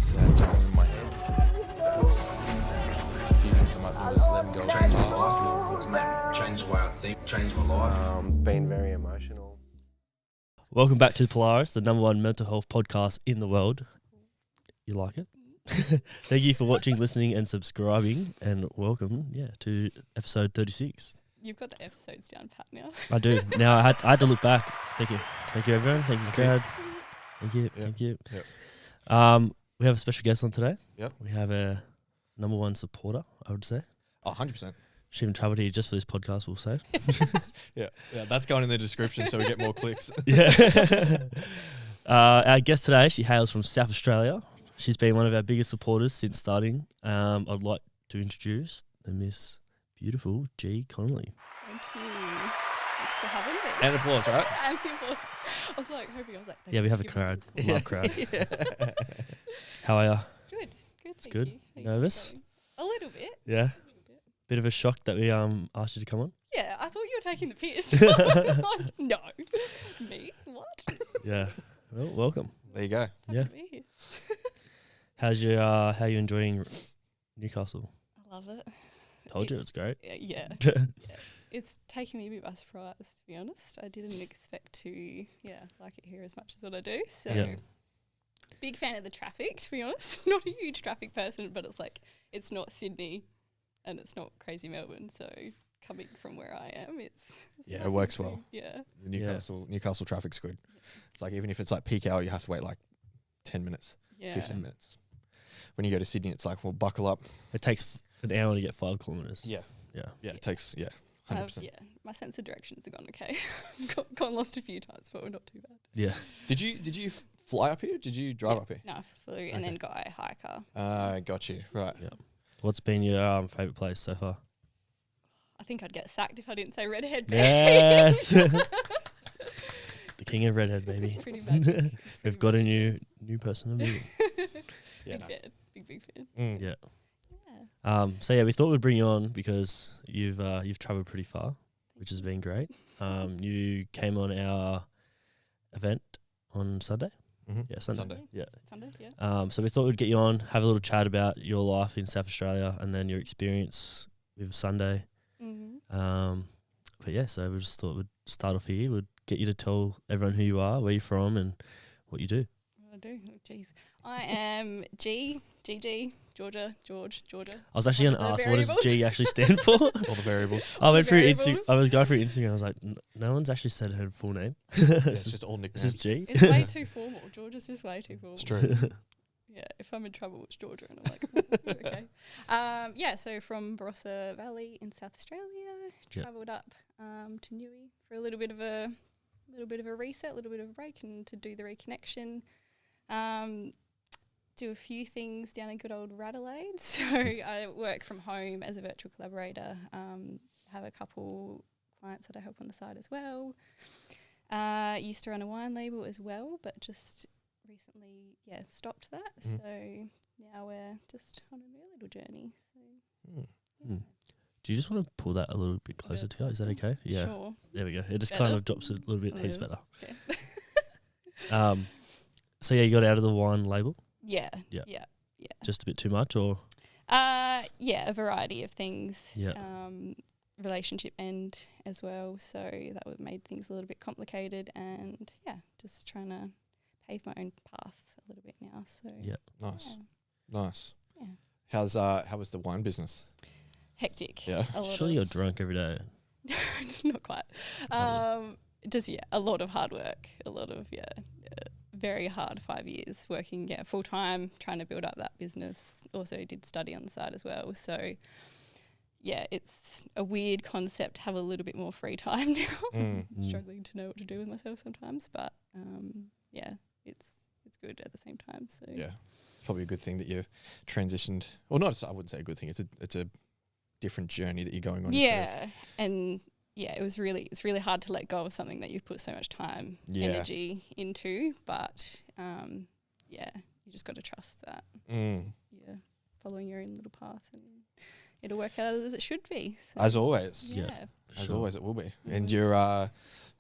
sad times in my head. That's a few things come up and just let them go. Change my life, change the way I think, change my life. Been very emotional. Welcome back to Polaris, the number one mental health podcast in the world. You like it? Thank you for watching, listening, and subscribing, and welcome, to episode 36. You've got the episodes down pat now. I do. Now I had to look back. Thank you. Thank you, everyone. Thank you, crowd. Thank you. Yep. Thank you. Yep. We have a special guest on today. Yep. We have a number one supporter, I would say. Oh, 100%. She even travelled here just for this podcast, we'll say. Yeah, that's going in the description so we get more clicks. Yeah. Our guest today, she hails from South Australia. She's been one of our biggest supporters since starting. I'd like to introduce the Miss Beautiful G. Connolly. Thank you. Thanks for having me. And applause, right? And the applause. I was like, Yeah, we have a crowd. Love crowd. How are you? Good. Thank good. you. How you Nervous? going? A little bit. Yeah. Bit of a shock that we asked you to come on. Yeah, I thought you were taking the piss. I was like, no. Me? What? Yeah. Well, welcome. There you go. Happy Yeah. to be here. How's your how you enjoying Newcastle? I love it. Told you it's great. Yeah. It's taken me a bit by surprise, to be honest. I didn't expect to, like it here as much as what I do. So, Yeah. big fan of the traffic, to be honest. Not a huge traffic person, but it's like, it's not Sydney and it's not crazy Melbourne. So, coming from where I am, it's Yeah, nice it works and well. free. Yeah. The Newcastle traffic's good. It's like even if it's like peak hour, you have to wait like 10 minutes, Yeah. 15 minutes. When you go to Sydney, it's like, well, buckle up. It takes an hour to get 5 kilometres. Yeah, it takes, 100%. My sense of directions have gone okay. Gone lost a few times, but we're not too bad. Yeah. Did you fly up here? Did you drive up here? No, I flew and then got a hiker. Got you. Right. Yeah. What's been your favourite place so far? I think I'd get sacked if I didn't say Redhead. Yes. The king of redhead, It's baby. pretty magic. We've got a new person in the meeting. Yeah. Big fan. Big fan. Mm. Yeah. Yeah. So we thought we'd bring you on because you've travelled pretty far, which has been great. You came on our event on Sunday. Mm-hmm. Yeah, Sunday. Sunday. Yeah. Sunday, yeah. So we thought we'd get you on, have a little chat about your life in South Australia and then your experience with Sunday. Mm-hmm. But yeah, so we just thought we'd start off here. We'd get you to tell everyone who you are, where you're from, and what you do. What do I do? Oh, jeez. I am GG, Georgia. I was actually going to All the ask, what does variables. G actually stand for? All the variables. I went through Instagram. variables. I was going through Instagram. I was like, no one's actually said her full name. Yeah, it's just all This nicknames. is G. It's way too formal. Georgia's just way too formal. It's true. Yeah, if I'm in trouble, it's Georgia, and I'm like, okay. So from Barossa Valley in South Australia, travelled up to Newey for a little bit of a reset, a little bit of a break, and to do the reconnection. Do a few things down in good old Radelaide. So I work from home as a virtual collaborator. Have a couple clients that I help on the side as well. Used to run a wine label as well, but just recently, stopped that. Mm. So now we're just on a new little journey. So Mm. Do you just want to pull that a little bit closer to you? Is that okay? Yeah. Sure. There we go. It just Better? kind of drops a little bit. Heaps Yeah. better. Okay. So you got out of the wine label. Yeah. Just a bit too much, or A variety of things. Yeah. Relationship end as well. So that would made things a little bit complicated, and just trying to pave my own path a little bit now. So Yeah. Nice. yeah. Nice. Yeah. How was the wine business? Hectic. Yeah. A lot surely you're drunk every day. Not quite. Just a lot of hard work. A lot of very hard 5 years working full time, trying to build up that business. Also did study on the side as well. So it's a weird concept to have a little bit more free time now. Mm. Struggling to know what to do with myself sometimes, but it's good at the same time. So Yeah. Probably a good thing that you've transitioned. Well, I wouldn't say a good thing. It's a different journey that you're going on. yeah, and it's really hard to let go of something that you've put so much time, energy into. But you just got to trust that you're following your own little path, and it'll work out as it should be. So As always. Yeah. As Sure. always, it will be. Mhm. And you're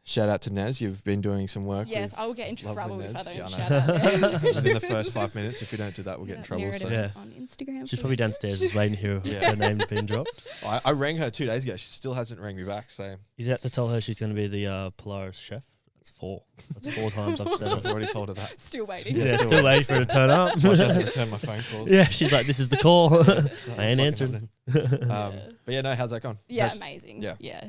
shout out to Naz. You've been doing some work. Yes, with I will get in lovely trouble if I Nez. don't Yeah, I shout out Nez. within the first 5 minutes. If you don't do that, we'll get in trouble. Narrative So Yeah. on Instagram. She's probably downstairs just waiting to hear Yeah. her name being dropped. I rang her 2 days ago. She still hasn't rang me back. So He's out to tell her she's going to be the Polaris chef. That's 4. That's 4 times I've said I've it. already told her that. Still waiting. Yeah, still still waiting for her to turn up. That's why she hasn't returned my phone calls. Yeah, she's like, this is the call. It's not I ain't fucking answering. happening. Yeah. But yeah, no, how's that gone? Yeah, How's- amazing. yeah. Yeah,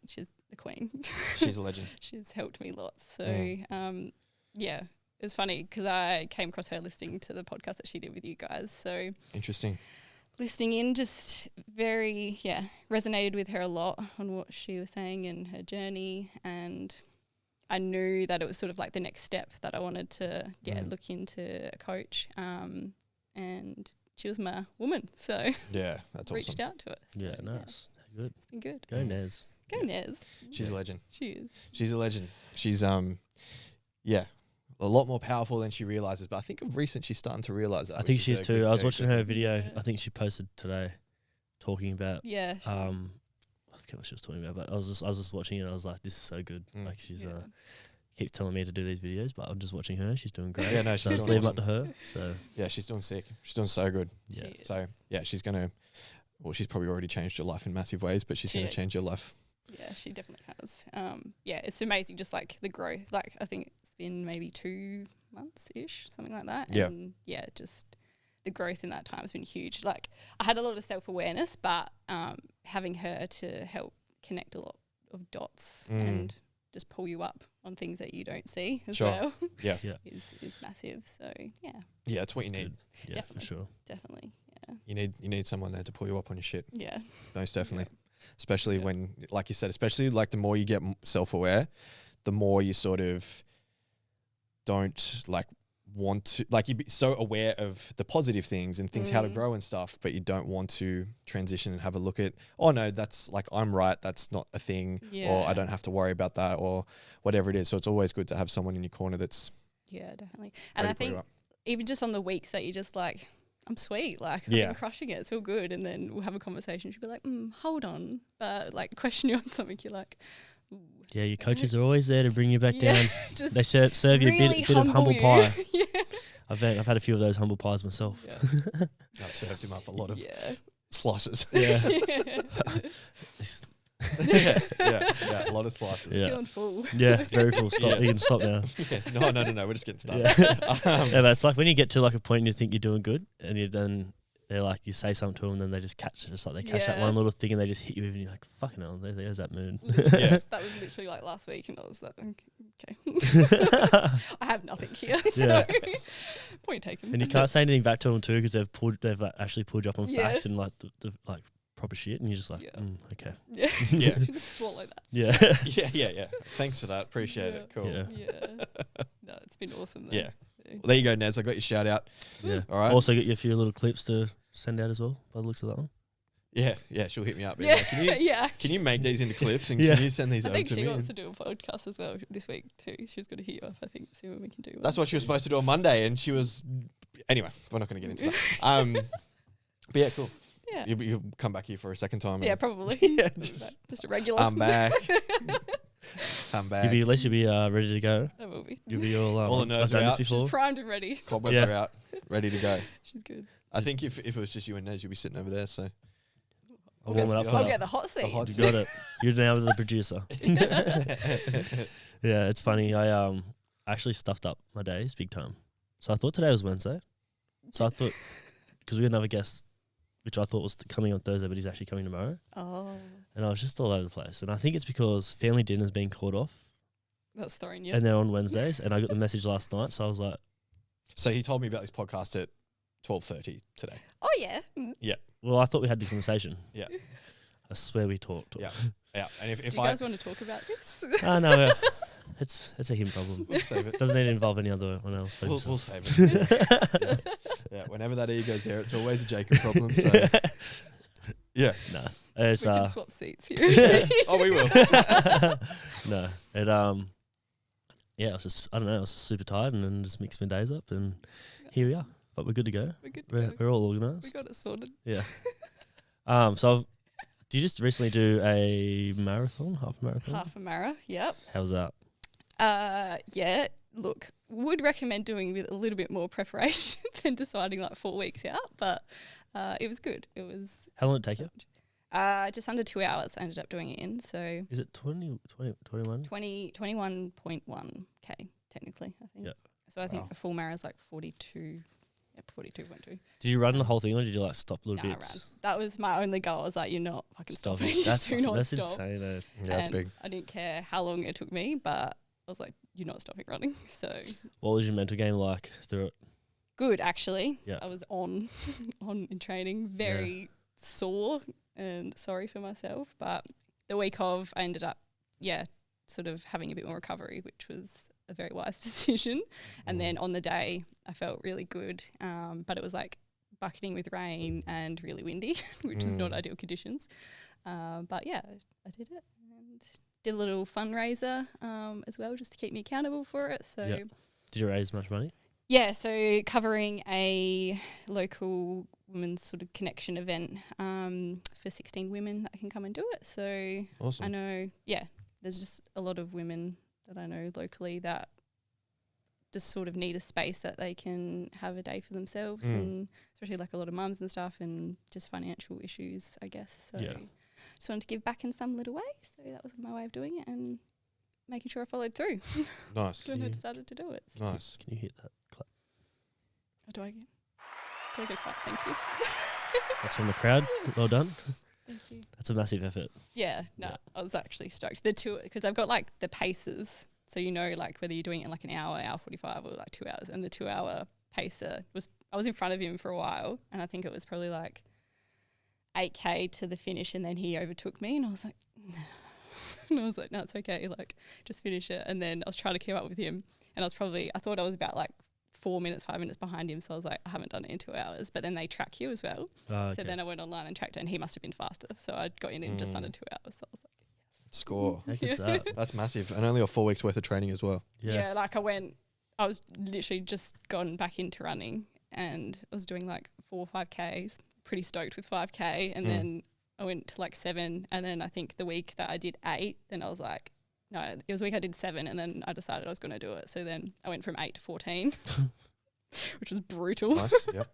she's the queen. She's a legend. She's helped me lots. So, Mm. yeah, it was funny because I came across her listening to the podcast that she did with you guys. So, Interesting. listening in just very, resonated with her a lot on what she was saying and her journey. And I knew that it was sort of like the next step that I wanted to, look into a coach. And she was my woman. So, Yeah, that's reached awesome. out to her. So, Yeah, nice. Good. it's been good. Go Nez. Go Nez. She's a legend. She is. She's a legend. She's yeah, a lot more powerful than she realizes. But I think of recent she's starting to realize that. I which think is she is a too. good- I was a watching good her thing. video. Yeah. I think she posted today talking about Yeah. I forget what she was talking about, but I was just watching it and I was like, this is so good. Mm. Like she's keeps telling me to do these videos, but I'm just watching her. She's doing great. Yeah, no, so I she's just doing leave it up awesome. to her. So Yeah, she's doing sick. She's doing so good. yeah. She So is. yeah, she's gonna. Well, she's probably already changed your life in massive ways, but she's She gonna is. change your life. Yeah, she definitely has. Yeah, it's amazing just like the growth. Like I think it's been maybe 2 months ish, something like that. Yeah. And yeah, just the growth in that time has been huge. Like I had a lot of self-awareness, but having her to help connect a lot of dots and just pull you up on things that you don't see as Sure. well Yeah, is massive. So yeah, yeah, that's what you It's need. good. Yeah, Definitely. for sure. definitely. Yeah. You need someone there to pull you up on your shit. Yeah. Most definitely. Especially Yeah. when, like you said, especially like the more you get self-aware, the more you sort of don't like want to, like you be so aware of the positive things and things how to grow and stuff, but you don't want to transition and have a look at, oh no, that's like, I'm right, that's not a thing, or I Yeah. don't have to worry about that, or whatever it is. So it's always good to have someone in your corner that's Yeah, definitely. And ready I to pull you think up. even just on the weeks that you just like, I'm sweet, like I've Yeah. been crushing it, it's all good, and then we'll have a conversation. She'll be like, hold on, but like question you on something, you're like, ooh. Yeah, your coaches are always there to bring you back Yeah, down. just They serve you a really bit of humble you. pie. yeah. I've had a few of those humble pies myself. Yeah. I've served him up a lot of Yeah. slices. Yeah. yeah, a lot of slices. Yeah. Feeling full. Yeah, very full. Stop. Yeah. You can stop now. Yeah. No, we're just getting started. Yeah. Yeah, but it's like when you get to like a point and you think you're doing good, and you then they're like you say something to them, and then they just catch it. It's like they catch that Yeah. one little thing and they just hit you with, and you're like, fucking hell, there's that moon. Yeah. That was literally like last week, and I was like, okay, I have nothing here, so Yeah. point taken. And you can't say anything back to them too because they've like, actually pulled you up on Yeah. facts and like the like proper shit, and you're just like, Yeah. okay, Yeah, Yeah. just swallow that. yeah, Yeah. Thanks for that. Appreciate it. Cool. Yeah. Yeah. No, it's been awesome. Though. Yeah. Well, there you go, Nez. I got your shout out. yeah. All right. Also, get you a few little clips to send out as well. By the looks of that one. Yeah. She'll hit me up. being Yeah. like, can you Yeah. can you make these into clips and Yeah. can you send these I over think to she me? wants And to do a podcast as well this week too. She was going to hit you up, I think, see when we can do one. that's what she was supposed to do on Monday, and she was. Anyway, we're not going to get into that. But yeah, cool. Yeah. You'll come back here for a second time. Yeah, and probably. Yeah, just a regular. I'm back. I'm back. At least you'll be ready to go. I will be. You'll be all All the nerves I've done are this out. before. She's primed and ready. Cobwebs Yeah. are out, ready to go. She's good. I think if it was just you and Nez, you'd be sitting over there. So I'll warm it up for I'll you. get the hot seat. hot You got it. You're now the producer. Yeah, it's funny. I actually stuffed up my days big time. So I thought today was Wednesday. So I thought because we had another guest, which I thought was coming on Thursday, but he's actually coming tomorrow. Oh, And I was just all over the place. And I think it's because family dinner's been called off, that's throwing you. and they're on Wednesdays. And I got the message last night, so I was like, So he told me about this podcast at 12:30 today. Oh yeah. "Well, I thought we had this conversation." Yeah. I swear we talked. Yeah. Yeah, and if Do you I guys want to talk about this? Oh no, it's a him problem. we'll save it. Doesn't need to involve any other one else. but We'll himself. save it. Yeah, whenever that ego's there, it's always a Jacob problem. So yeah. No, it's we can swap seats here. Oh, we will. no, it yeah, I was just I don't know, I was super tired and then just mixed my days up and here we are. But we're good to go. We're good. We're all We organised. got it sorted. Yeah. So Do you just recently do a marathon, half marathon? Half a mara, yep. How's that? Yeah, look, would recommend doing with a little bit more preparation than deciding like 4 weeks out, but it was good. It was How long did it take you? just under 2 hours I ended up doing it in, so Is it 21? 21.1k technically, I think. Yeah. So I think Wow. a full mara is like 42, 42.2. Did you run the whole thing or did you like stop little Nah, I bits? ran. That was my only goal. I was like, you're not fucking Stopping. stopping. That's Do not that's stop. insane. Yeah, that's And big. I didn't care how long it took me, but I was like, you're not stopping running. So What was your mental game like through it? good, actually. Yeah. I was on in training, very sore and sorry for myself. But the week of, I ended up, sort of having a bit more recovery, which was a very wise decision. And then on the day, I felt really good. But it was like bucketing with rain and really windy, which is not ideal conditions. But yeah, I did it and did a little fundraiser as well, just to keep me accountable for it. So Yep. Did you raise much money? yeah, so covering a local women's sort of connection event for 16 women that can come and do it. So Awesome. I know, there's just a lot of women that I know locally that just sort of need a space that they can have a day for themselves, and especially like a lot of mums and stuff, and just financial issues, I guess. So just wanted to give back in some little way. So that was my way of doing it and making sure I followed through. Nice. When I decided to do it. So Nice. Can you hit that clap? do I get a clap? Thank you. That's from the crowd. Well done. Thank you. That's a massive effort. Yeah, no, Yeah. I was actually stoked. The two, because I've got like the paces, so you know, like whether you're doing it in like an hour, hour 45, or like 2 hours. And the 2 hour pacer I was in front of him for a while, and I think it was probably like 8k to the finish, and then he overtook me, and I was like, no, it's okay, like just finish it. And then I was trying to keep up with him, and I thought I was about like 4 minutes, 5 minutes behind him. So I was like, I haven't done it in 2 hours. But then they track you as well. Okay. So then I went online and tracked it, and he must have been faster. So I got in just under 2 hours. So I was like, Score. How good's that? That's massive. And only a 4 weeks worth of training as well. yeah, like I was literally just gone back into running, and I was doing like 4 or 5Ks, pretty stoked with 5K. And then I went to like 7. And then I think the week that I did 8, then I was like, no, it was the week I did 7, and then I decided I was going to do it. So then I went from 8 to 14, which was brutal. Nice. Yep.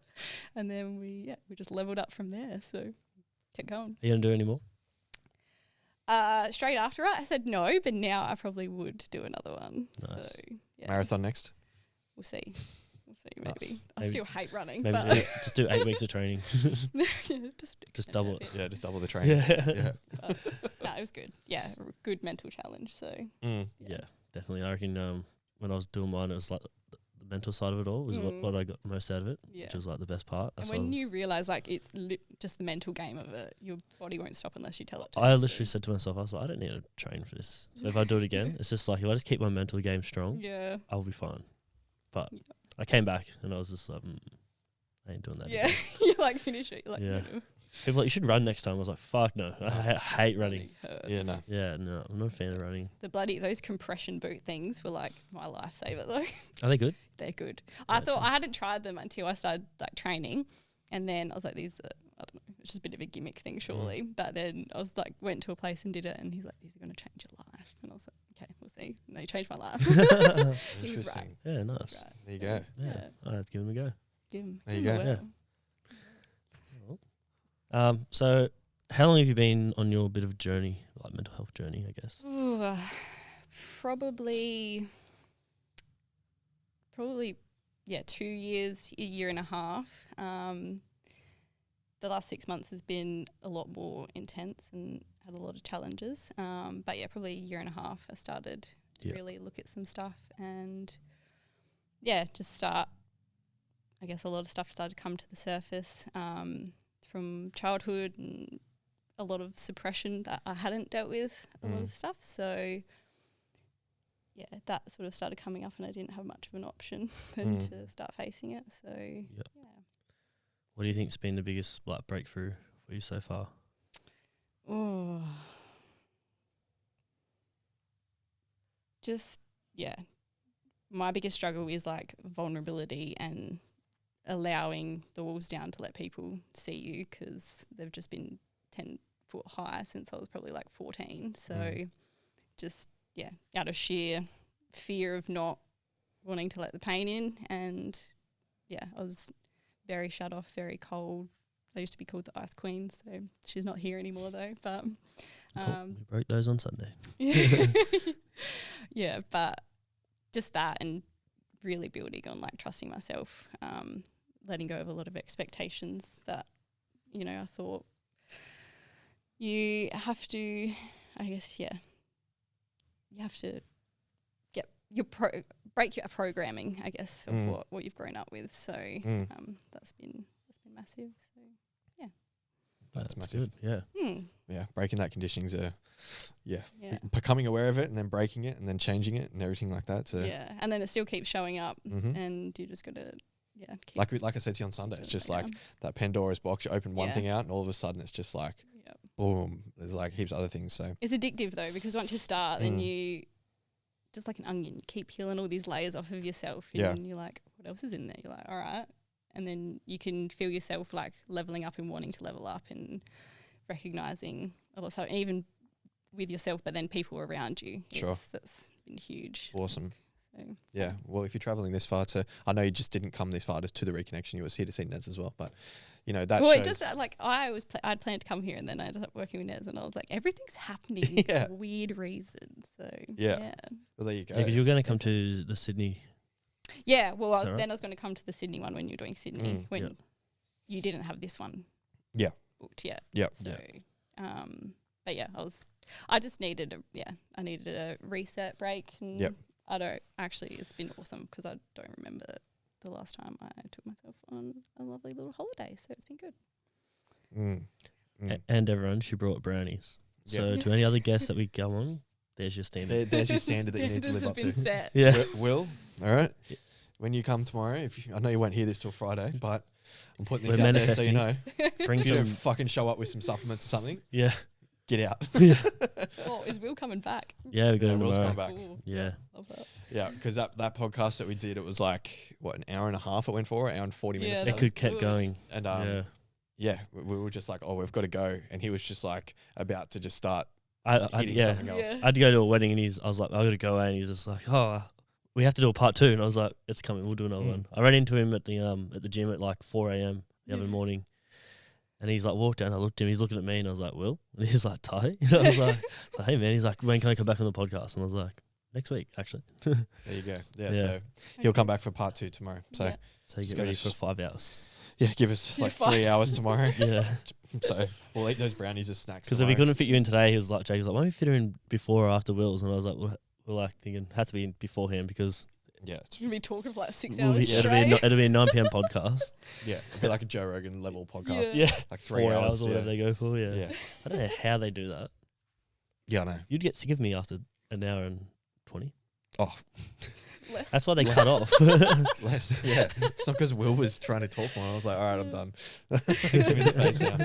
And then we just leveled up from there. So kept going. Are you going to do any more? Straight after it, I said no, but now I probably would do another one. Nice. So yeah, Marathon next. we'll see. Maybe. Nice. I Maybe- still hate running, Maybe but just do 8 weeks of training. just Just double it. Yeah, just double the training. Yeah. No, it was good. Yeah, good mental challenge. So Yeah, definitely. I reckon when I was doing mine, it was like the mental side of it all was what I got most out of it, yeah. which was like the best part. And That's when what you realise like it's just the mental game of it, your body won't stop unless you tell it to. I so- literally said to myself, I was like, I don't need to train for this. So if I do it again, it's just like, if I just keep my mental game strong, Yeah. I'll be fine. But Yeah. I came back and I was just like, I ain't doing that Yeah. again. You like finish it. You're like, Yeah. no. People are like, you should run next time. I was like, fuck no. I hate running. Hurts. Yeah, no. Yeah, no, I'm not a fan of running. Those compression boot things were like my lifesaver though. Are they good? They're good. I thought I hadn't tried them until I started like training, and then I was like, these are, I don't know, it's just a bit of a gimmick thing surely. But then I was like, went to a place and did it, and he's like, these are going to change your life, and I was like, okay, we'll see. And they changed my life. He was right. Interesting. Yeah, He was nice. right. There you go. Yeah, I'll have to give them a go. Give him. There you give him go. a whirl. So how long have you been on your bit of journey, like mental health journey, I guess? Ooh, probably 2 years, a year and a half. The last 6 months has been a lot more intense and had a lot of challenges. But yeah, probably a year and a half I started to really look at some stuff, and just start, I guess a lot of stuff started to come to the surface from childhood, and a lot of suppression that I hadn't dealt with, a lot of stuff. So yeah, that sort of started coming up, and I didn't have much of an option than to start facing it. So What do you think's been the biggest like breakthrough for you so far? Oh, my biggest struggle is like vulnerability and allowing the walls down to let people see you, because they've just been 10 foot high since I was probably like 14. So just, out of sheer fear of not wanting to let the pain in. And I was very shut off, very cold. I used to be called the Ice Queen, so she's not here anymore though. But we broke those on Sunday. yeah, but just that, and really building on like trusting myself, letting go of a lot of expectations that, I thought you have to, I guess, you have to get break your programming, I guess, of what you've grown up with. So that's been massive. So that's massive. Good. Yeah. Yeah, breaking that conditioning's becoming aware of it and then breaking it and then changing it and everything like that. So and then it still keeps showing up, and you just got to keep like I said to you on Sunday, it's just like that Pandora's box. You open one thing out and all of a sudden it's just like boom. There's like heaps of other things. So it's addictive though, because once you start, then you just like an onion, you keep peeling all these layers off of yourself, and you're like, what else is in there? You're like, all right. And then you can feel yourself like leveling up and wanting to level up and recognizing also even with yourself, but then people around you. Sure. That's been huge. Awesome. So, yeah. Well, if you're traveling this far I know you just didn't come this far to the Reconnection. You was here to see Nez as well, but that well, shows. it just like I'd planned to come here, and then I ended up working with Nez, and I was like, everything's happening for weird reasons. So Well, there you go. Because you're going to come to the Sydney. Yeah, well, right? then I was going to come to the Sydney one when you're doing Sydney, when you didn't have this one booked yet. Yeah. So, but I just needed a reset break. And it's been awesome because I don't remember the last time I took myself on a lovely little holiday. So it's been good. And everyone, she brought brownies. So to any other guests that we go on, there's your standard. There's your standard that you need to live up to. Set. Yeah. Will, all right. When you come tomorrow, I know you won't hear this till Friday, but I'm putting this We're out there so you know. Bring If you don't some. fucking show up with some supplements or something, Yeah. get out. Oh, is Will coming back? Yeah, we got him Will's tomorrow. coming back. Ooh, Yeah. love that. Yeah, because that podcast that we did, it was like, an hour and a half it went for, an hour and 40 minutes. Yeah, or It something. could kept going. And we were just like, oh, we've got to go. And he was just like about to just start hitting something else. Yeah. I had to go to a wedding, and I was like, I got to go away, and he's just like, oh, we have to do a part 2, and I was like, it's coming, we'll do another one. I ran into him at the gym at like 4 a.m. the other morning, and he's like walked down. I looked at him, he's looking at me, and I was like, Will, and he's like, Ty, I was like, hey man, he's like, when can I come back on the podcast? And I was like, next week actually. There you go. Yeah, Yeah. so he'll come back for part 2 tomorrow. So So you Just get ready gotta for 5 hours. give us like 3 hours tomorrow. Yeah. So we'll eat those brownies as snacks. Because if he couldn't fit you in today, he was like, Jake was like, why don't we fit her in before or after Will's? And I was like, we're like thinking, had to be in beforehand because it's We'll be talking for like 6 it'll hours be, straight. it'll be a 9 p.m. podcast. it'd be like a Joe Rogan level podcast. Yeah. Like 3 4 hours. or whatever they go for. Yeah. Yeah. I don't know how they do that. Yeah, I know. You'd get sick of me after an hour and 20. Oh, Less. That's why they cut off. less. Yeah. It's not because Will was trying to talk more. I was like, all right, I'm done. Give me the space now.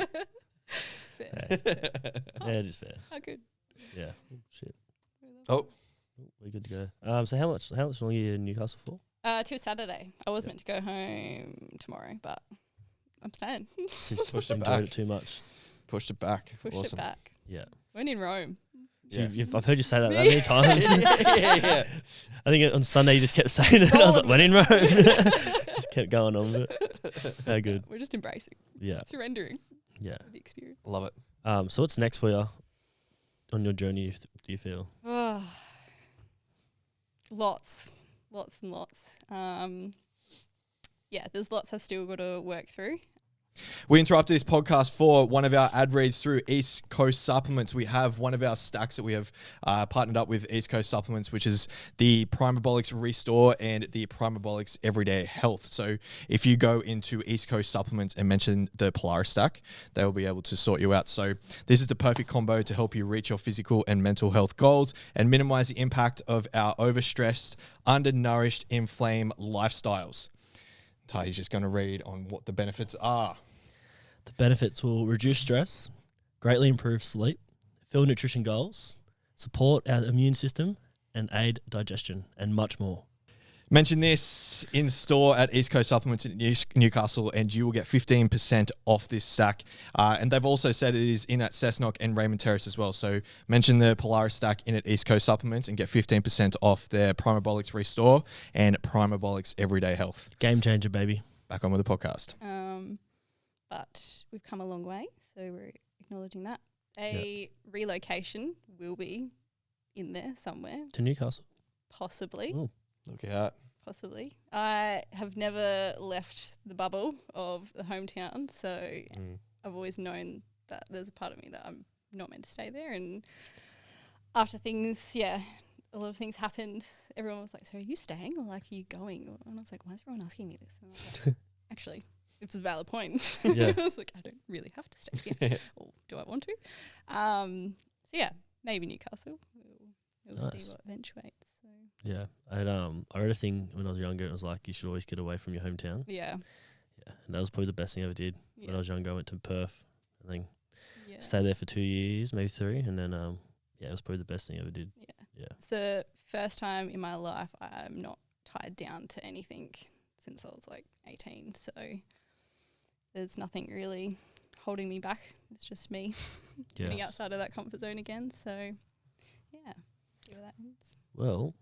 Fair. Yeah, it is fair. How good. Yeah. Oh, shit. Oh. We're good to go. So how much longer are you in Newcastle for? Till Saturday. I was meant to go home tomorrow, but I'm staying. Just Pushed it enjoyed back. it too much. Pushed it back. Pushed Awesome. it back. Yeah. When in Rome. So Yeah. I've heard you say that many times. yeah. I think on Sunday you just kept saying it. I was like, when in Rome. Just kept going on with it. How good. We're just embracing, Yeah. surrendering Yeah. the experience. Love it. So what's next for you on your journey, do you feel? Oh, lots and lots. There's lots I've still got to work through. We interrupted this podcast for one of our ad reads through East Coast Supplements. We have one of our stacks that we have partnered up with East Coast Supplements, which is the Primabolics Restore and the Primabolics Everyday Health. So if you go into East Coast Supplements and mention the Polaris stack, they will be able to sort you out. So this is the perfect combo to help you reach your physical and mental health goals and minimize the impact of our overstressed, undernourished, inflamed lifestyles. Ty's just going to read on what the benefits are. The benefits will reduce stress, greatly improve sleep, fill nutrition goals, support our immune system, and aid digestion, and much more. Mention this in store at East Coast Supplements in Newcastle, and you will get 15% off this stack. And they've also said it is in at Cessnock and Raymond Terrace as well. So mention the Polaris stack in at East Coast Supplements and get 15% off their Primabolics Restore and Primabolics Everyday Health. Game changer, baby. Back on with the podcast. But we've come a long way, so we're acknowledging that. Relocation will be in there somewhere, To Newcastle. possibly. Oh. Look out. Possibly. I have never left the bubble of the hometown, so I've always known that there's a part of me that I'm not meant to stay there. And after things, a lot of things happened, everyone was like, so are you staying or like are you going? And I was like, why is everyone asking me this? And I was like, actually, it's a valid point. Yeah. I was like, I don't really have to stay here. Or do I want to? So yeah, maybe Newcastle. We'll Nice. see what eventuates. So Yeah. I read a thing when I was younger. It was like, you should always get away from your hometown. yeah. Yeah. And that was probably the best thing I ever did. When I was younger, I went to Perth. And then Yeah. stayed there for 2 years, maybe 3. And then, it was probably the best thing I ever did. Yeah. It's the first time in my life I'm not tied down to anything since I was like 18. So there's nothing really holding me back. It's just me getting Yeah. outside of that comfort zone again. So yeah, see where that ends. Well,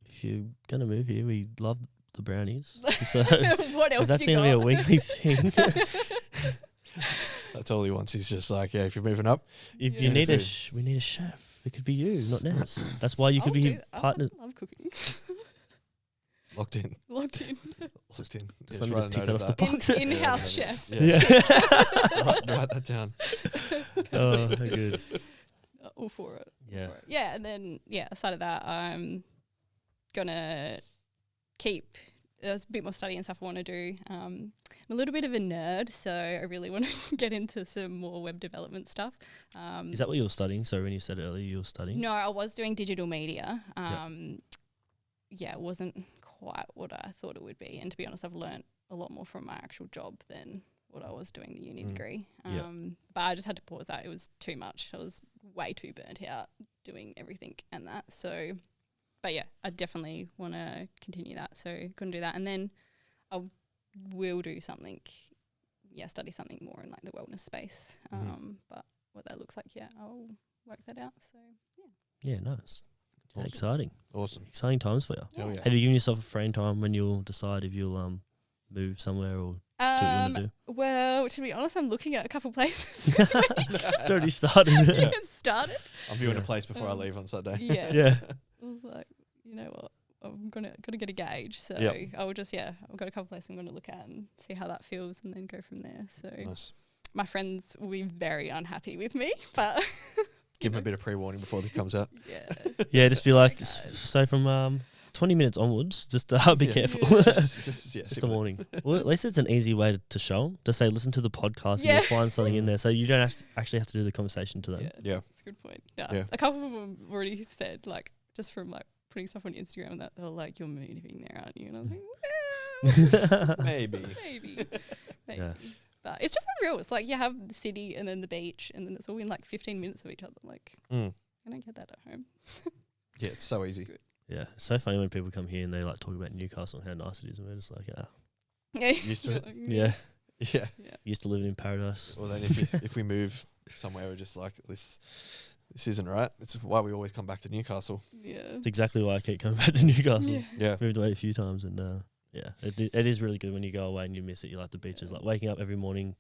if you're going to move here, we love the brownies. So What else that's you going to be a got? weekly thing. That's all he wants. He's just like, if you're moving up. If Yeah. you need a Food. we need a chef. It could be you, not Ness. That's why you could I'll be do- I partner. love cooking. Locked in. Locked in. Locked in. Just let me just tick that off the box. In-house chef. Yeah. Write that down. Oh, good. All for it. Yeah. For it. Yeah, and then aside of that, I'm gonna keep. There's a bit more study and stuff I want to do. I'm a little bit of a nerd, so I really want to get into some more web development stuff. Is that what you were studying? So when you said earlier you were studying? No, I was doing digital media. It wasn't quite what I thought it would be. And to be honest, I've learnt a lot more from my actual job than what I was doing the uni degree. But I just had to pause that. It was too much. I was way too burnt out doing everything and that. So, but yeah, I definitely want to continue that. So couldn't do that. And then I will do something, study something more in like the wellness space. But what that looks like, I'll work that out. So yeah. Yeah, nice. It's Awesome. exciting. Awesome. Exciting times for you. Hell yeah. Have you given yourself a frame time when you'll decide if you'll move somewhere or do what you want to do? Well, to be honest, I'm looking at a couple places this week. It's already started. It started. I'm viewing a place before I leave on Saturday. Yeah. Yeah. I was like, you know what? I'm gotta get a gauge. So Yep. I will just I've got a couple places I'm gonna look at and see how that feels and then go from there. So Nice. my friends will be very unhappy with me, but Give him a bit of pre-warning before this comes out. yeah. Yeah, just be like, Guys. so from 20 minutes onwards, just be Yeah. careful. Yeah. Just Just a warning. Well, at least it's an easy way to show them. To say, listen to the podcast and you'll find something in there. So you don't actually have to do the conversation to them. Yeah. That's a good point. Yeah. A couple of them already said, like, just from like putting stuff on Instagram and that, they're like, you're moving there, aren't you? And I was like, well, Maybe. maybe. Yeah. But it's just not real. It's like you have the city and then the beach and then it's all in like 15 minutes of each other. Like, I don't get that at home. Yeah, it's so easy. Yeah. It's so funny when people come here and they like talk about Newcastle and how nice it is. And we're just like, Yeah. Used to it. Like, yeah, Yeah. used to living in paradise. Well, then if we move somewhere, we're just like, this isn't right. It's why we always come back to Newcastle. Yeah. It's exactly why I keep coming back to Newcastle. Yeah. Yeah. Moved away a few times and it is really good when you go away and you miss it. You like the beaches, like waking up every morning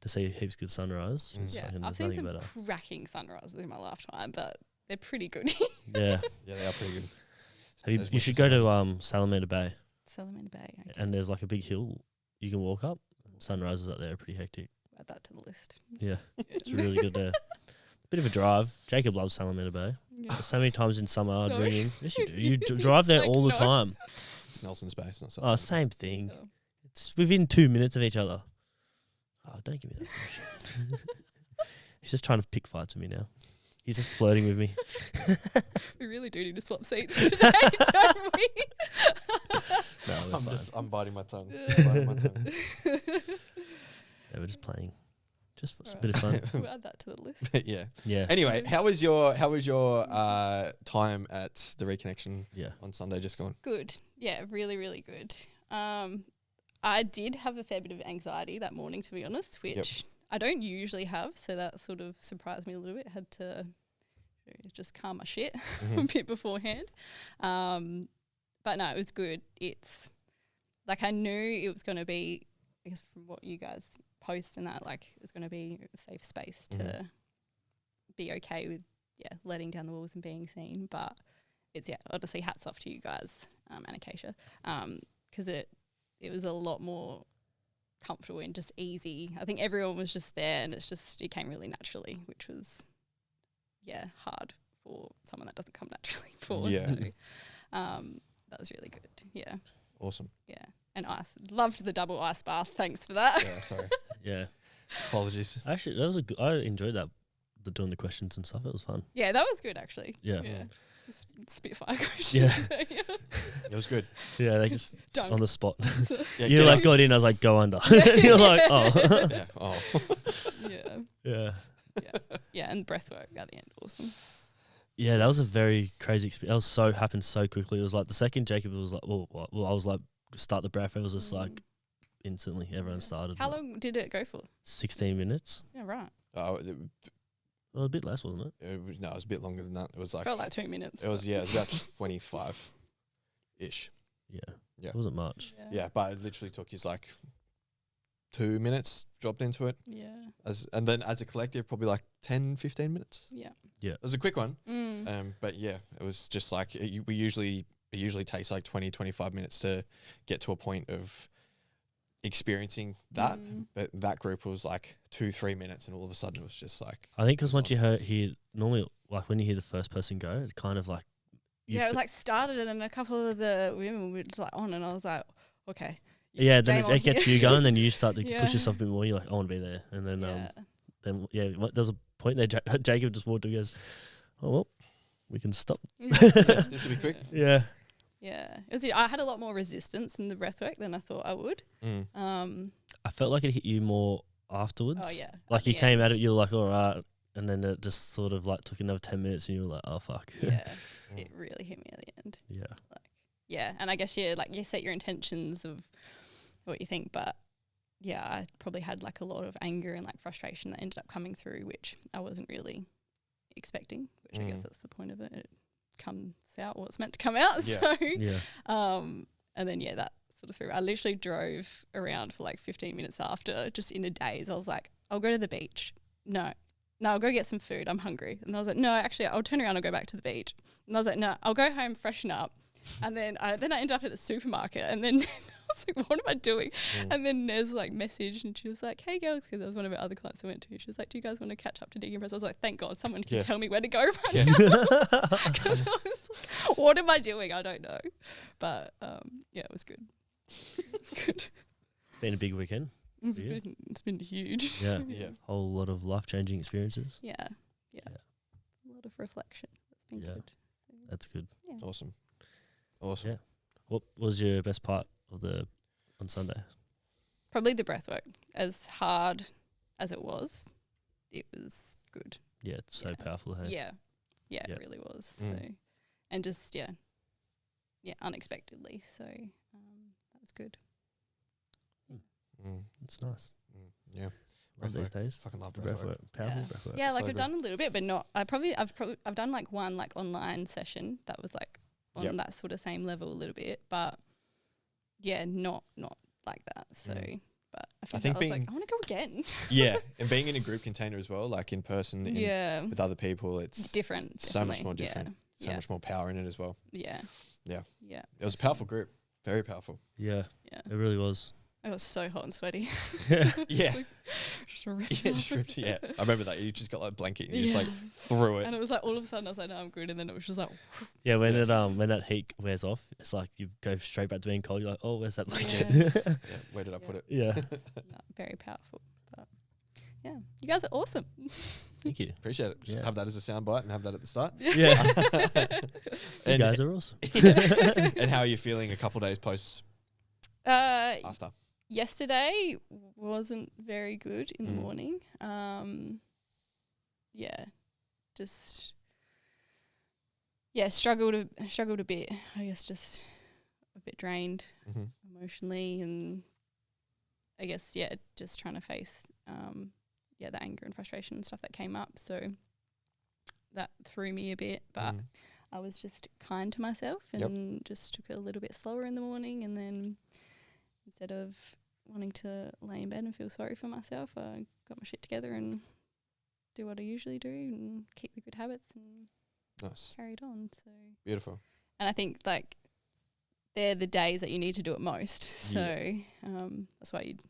to see heaps good sunrise. It's Yeah. fucking- I've there's seen nothing some better. cracking sunrises in my lifetime, but they're pretty good. Yeah. Yeah, they are pretty good. You Those should winter go to sunrises. Salamander Bay Salamander Bay. Okay. and there's like a big hill you can walk up. Sunrises up there are pretty hectic. Add that to the list. Yeah. It's really good there. Bit of a drive. Jacob loves Salamander Bay. Yeah. So many times in summer I'd No. ring him. Yes, you do. You drive there Like, all the no. time. It's Nelson's base, not Oh, something. same thing. Oh. It's within 2 minutes of each other. Oh, don't give me that bullshit. He's just trying to pick fights with me now. He's just flirting with me. We really do need to swap seats today, don't we? No, we're fine. I'm biting my tongue. Biting my tongue. Yeah, we're just playing. Just for a bit of fun. We'll add that to the list. Yeah. Yeah. Anyway, how was your time at the Reconnection Yeah. on Sunday just gone? Good. Yeah, really, really good. I did have a fair bit of anxiety that morning, to be honest, which I don't usually have. So that sort of surprised me a little bit. Had to just calm my shit a bit beforehand. But no, it was good. It's like I knew it was going to be, I guess from what you guys post and that, like it was going to be a safe space to be okay with, letting down the walls and being seen. But it's, honestly, hats off to you guys, and Acacia, because it was a lot more comfortable and just easy. I think everyone was just there and it came really naturally, which was, hard for someone that doesn't come naturally for. Yeah. So that was really good. Yeah. Awesome. Yeah. And I loved the double ice bath. Thanks for that. Yeah, sorry. Yeah. Apologies. Actually, that was I enjoyed that, doing the questions and stuff. It was fun. Yeah, that was good actually. Yeah. Just spitfire questions. Yeah. It was good. Yeah, they just Dunk. on the spot. Yeah, You get like up. got in, I was like, go under. You're like, oh. Yeah. Oh. Yeah. Yeah. Yeah, and breath work at the end, awesome. Yeah, that was a very crazy experience. That was happened so quickly. It was like the second Jacob was like, well, I was like, start the breath. It was just like instantly everyone started. How long did it go for? 16 minutes. Yeah, right. Well, a bit less, wasn't it? No, it was a bit longer than that. It was like Felt like 2 minutes. it was about 25 ish. Yeah. Yeah. It wasn't much. Yeah, but it literally took us like 2 minutes dropped into it. Yeah. And then as a collective, probably like 10, 15 minutes. Yeah. It was a quick one. Mm. But yeah, it was just like it usually takes like 20, 25 minutes to get to a point of experiencing that. But that group was like 2-3 minutes, and all of a sudden it was just like. I think because once you hear normally, like when you hear the first person go, it's kind of like. Yeah, it like started, and then a couple of the women were just like on, and I was like, okay. Yeah, then game it gets on you going, then you start to Yeah. push yourself a bit more. You're like, I want to be there, and then there's a point there. Jacob just walked up and goes, "Oh well, we can stop." This will be quick. Yeah. Yeah, I had a lot more resistance in the breathwork than I thought I would. I felt like it hit you more afterwards. Oh yeah, Like at you the came end. at it, you were like, all right, and then it just sort of like took another 10 minutes, and you were like, oh fuck. Yeah, it really hit me at the end. Yeah. Yeah, and I guess like you set your intentions of what you think, but yeah, I probably had like a lot of anger and like frustration that ended up coming through, which I wasn't really expecting. Which I guess that's the point of it. It comes out what's meant to come out. Yeah. So, Yeah. and then that sort of through. I literally drove around for like 15 minutes after, just in a daze. I was like, I'll go to the beach. No, I'll go get some food. I'm hungry. And I was like, no, actually, I'll turn around and go back to the beach. And I was like, no, I'll go home, freshen up. And then I ended up at the supermarket, and then I was like, what am I doing? And then Nez like messaged, and she was like, hey girls, because that was one of our other clients I went to. She was like, do you guys want to catch up to decompress? I was like, thank God someone can tell me where to go right now. Because I was like, what am I doing? I don't know. But yeah, it was good. It's good. It's been a big weekend. It's been huge. Yeah. Yeah. Whole lot of life-changing experiences. Yeah. A lot of reflection. It's been Yeah. good. That's good. Awesome. Yeah. What was your best part of on Sunday? Probably the breath work. As hard as it was good. Yeah, it's so powerful. Hey? Yeah. Yeah, Yeah. it really was. So, and just, unexpectedly. So that was good. It's nice. Yeah. One of these Breathwork. days. Fucking love The breathwork. breathwork. Powerful Yeah. breathwork. Yeah, like So I've done a little bit, but not. I've done like one like online session that was like on that sort of same level a little bit, but yeah, not like that. So, but I think I was like, being- I want to go again. Yeah, and being in a group container as well, like in person, Yeah, with other people, it's different. so much definitely. more different. So much more power in it as well. Yeah. Yeah. Yeah. It was a powerful group, very powerful. Yeah. Yeah. It really was. I was so hot and sweaty. Yeah, Just ripped yeah, off just it. ripped. Yeah, I remember that. You just got like a blanket, and you just like Yeah. threw it. And it was like all of a sudden I was like, no, I'm good. And then it was just like, Yeah, when that heat wears off, it's like you go straight back to being cold. You're like, oh, where's that blanket? Yeah, where did I put it? Yeah. no, very powerful. But yeah, you guys are awesome. Thank you. Appreciate it. Just Yeah. have that as a soundbite and have that at the start. Yeah. You And- guys are awesome. And how are you feeling a couple days post after? Yesterday wasn't very good in the morning. Yeah, just struggled a bit. I guess just a bit drained emotionally, and I guess just trying to face the anger and frustration and stuff that came up. So that threw me a bit, but I was just kind to myself and just took it a little bit slower in the morning, and then instead of wanting to lay in bed and feel sorry for myself, I got my shit together and do what I usually do and keep the good habits and carried on. So Beautiful. And I think like they're the days that you need to do it most. So that's why you'd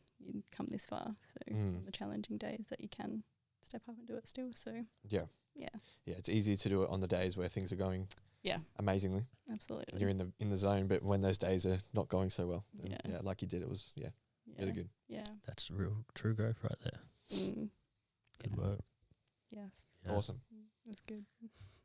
come this far. So the challenging days that you can step up and do it still. So yeah, it's easy to do it on the days where things are going amazingly. Absolutely. You're in the zone, but when those days are not going so well, like you did, it was really good. Yeah. That's real true growth right there. Good work. Yes. Yeah. Awesome. It was good.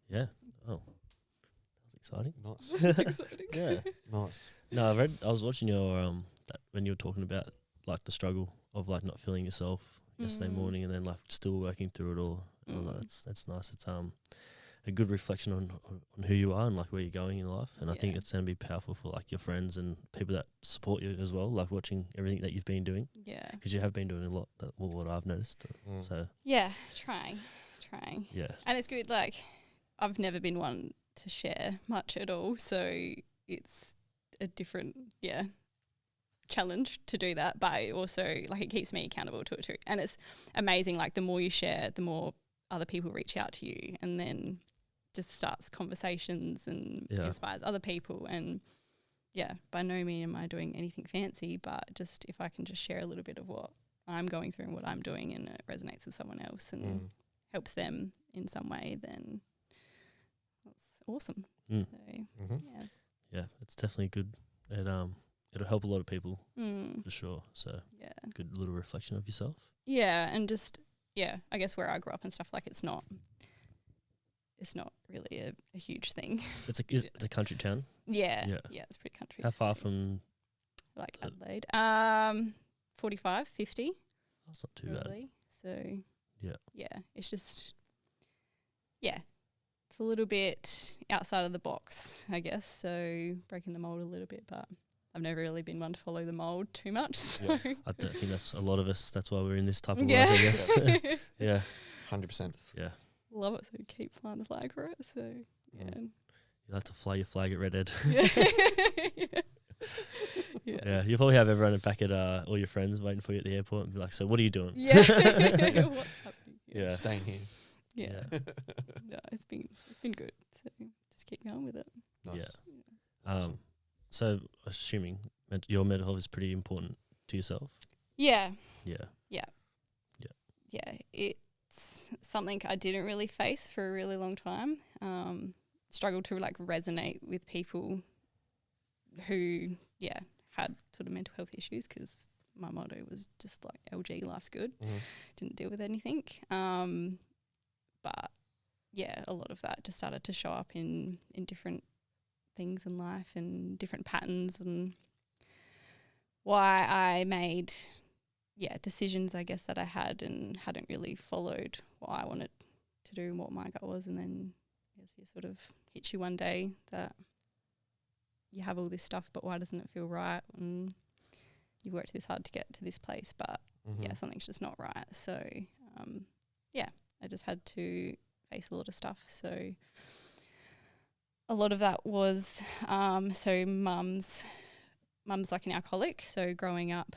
Yeah. Oh, that was exciting. Nice. It's exciting. Yeah. Nice. No, I was watching your that when you were talking about like the struggle of like not feeling yourself yesterday morning, and then like still working through it all. I was like, that's nice. It's a good reflection on who you are and like where you're going in life. And I think it's going to be powerful for like your friends and people that support you as well, like watching everything that you've been doing. Yeah. Because you have been doing a lot, what I've noticed. So yeah, trying. Yeah. And it's good, like I've never been one to share much at all. So it's a different, challenge to do that. But also like it keeps me accountable to it too. And it's amazing, like the more you share, the more other people reach out to you, and then just starts conversations and inspires other people. And by no means am I doing anything fancy, but just if I can just share a little bit of what I'm going through and what I'm doing, and it resonates with someone else and helps them in some way, then that's awesome. So, yeah, it's definitely good. It'll help a lot of people for sure. So good little reflection of yourself. Yeah, and just I guess where I grew up and stuff, like it's not really a huge thing. It's a country town. Yeah, it's pretty country. How far from like Adelaide? 45, 50. That's not too bad. So it's just it's a little bit outside of the box, I guess. So breaking the mold a little bit, but I've never really been one to follow the mold too much. So. I don't think that's a lot of us. That's why we're in this type of life, I guess. Yeah. 100%. Yeah. Love it. So keep flying the flag for it. So, You'll have to fly your flag at Red Dead. Yeah. You probably have everyone back at all your friends waiting for you at the airport and be like, so what are you doing? Yeah. What's happening? Yeah. Staying here. Yeah. No, it's been good. So just keep going with it. Nice. Yeah. So assuming your mental health is pretty important to yourself. Yeah. Yeah. It's something I didn't really face for a really long time. Struggled to like resonate with people who had sort of mental health issues, because my motto was just like LG, life's good. Didn't deal with anything. But a lot of that just started to show up in different things in life and different patterns, and why I made decisions, I guess, that I had and hadn't really followed what I wanted to do and what my gut was. And then you sort of hits you one day that you have all this stuff, but why doesn't it feel right? And you've worked this hard to get to this place, but something's just not right. So I just had to face a lot of stuff. So a lot of that was so mum's like an alcoholic. So growing up,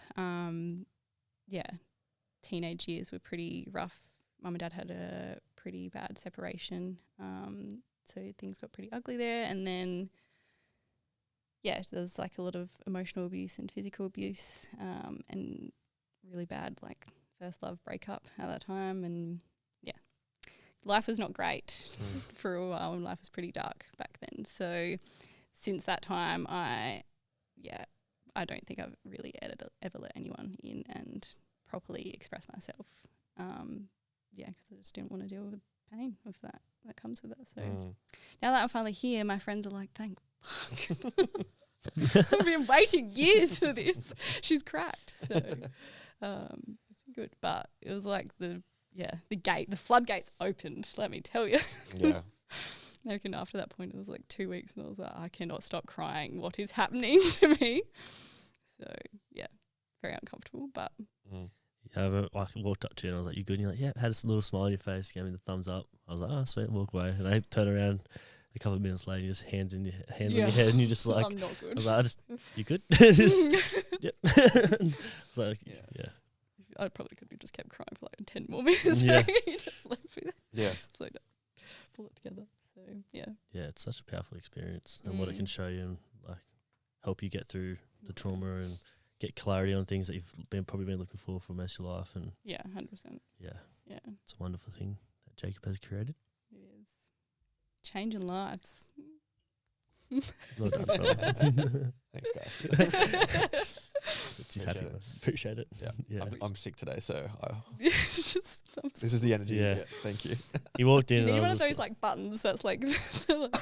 teenage years were pretty rough. Mum and dad had a pretty bad separation. So things got pretty ugly there. And then, there was like a lot of emotional abuse and physical abuse, and really bad like first love breakup at that time. And life was not great for a while, and life was pretty dark back then. So since that time, I don't think I've really ever let anyone in and properly express myself. Because I just didn't want to deal with pain of that comes with it. So now that I'm finally here, my friends are like, thank fuck. I've been waiting years for this. She's cracked. So it's been good. But it was like the floodgates opened, let me tell you. Yeah. I reckon after that point it was like 2 weeks, and I was like, I cannot stop crying. What is happening to me? So yeah, very uncomfortable. But Yeah, I remember I walked up to you and I was like, "You good?" And you're like, "Yeah." Had a little smile on your face, gave me the thumbs up. I was like, "Oh, sweet," walk away. And I turn around a couple of minutes later, you just hands on your head, and you're just like, I'm not good. I was like, "You good?" Just, yep. I was like, yeah. I probably could have just kept crying for like 10 more minutes. Yeah. You just left me there. Yeah. So no, pull it together. So yeah. Yeah, it's such a powerful experience, and what it can show you and like help you get through the trauma and get clarity on things that you've probably been looking for most of your life. And Yeah, 100%. yeah, Yeah, it's a wonderful thing that Jacob has created. it is. Changing lives. Well done, brother. Thanks, guys. He's happy. Appreciate it. Appreciate it. Yeah. Yeah. I'm sick today, so It's just, this is the energy. Yeah. Yeah. Thank you. He walked you in. need and I one was of just those like buttons that's like, like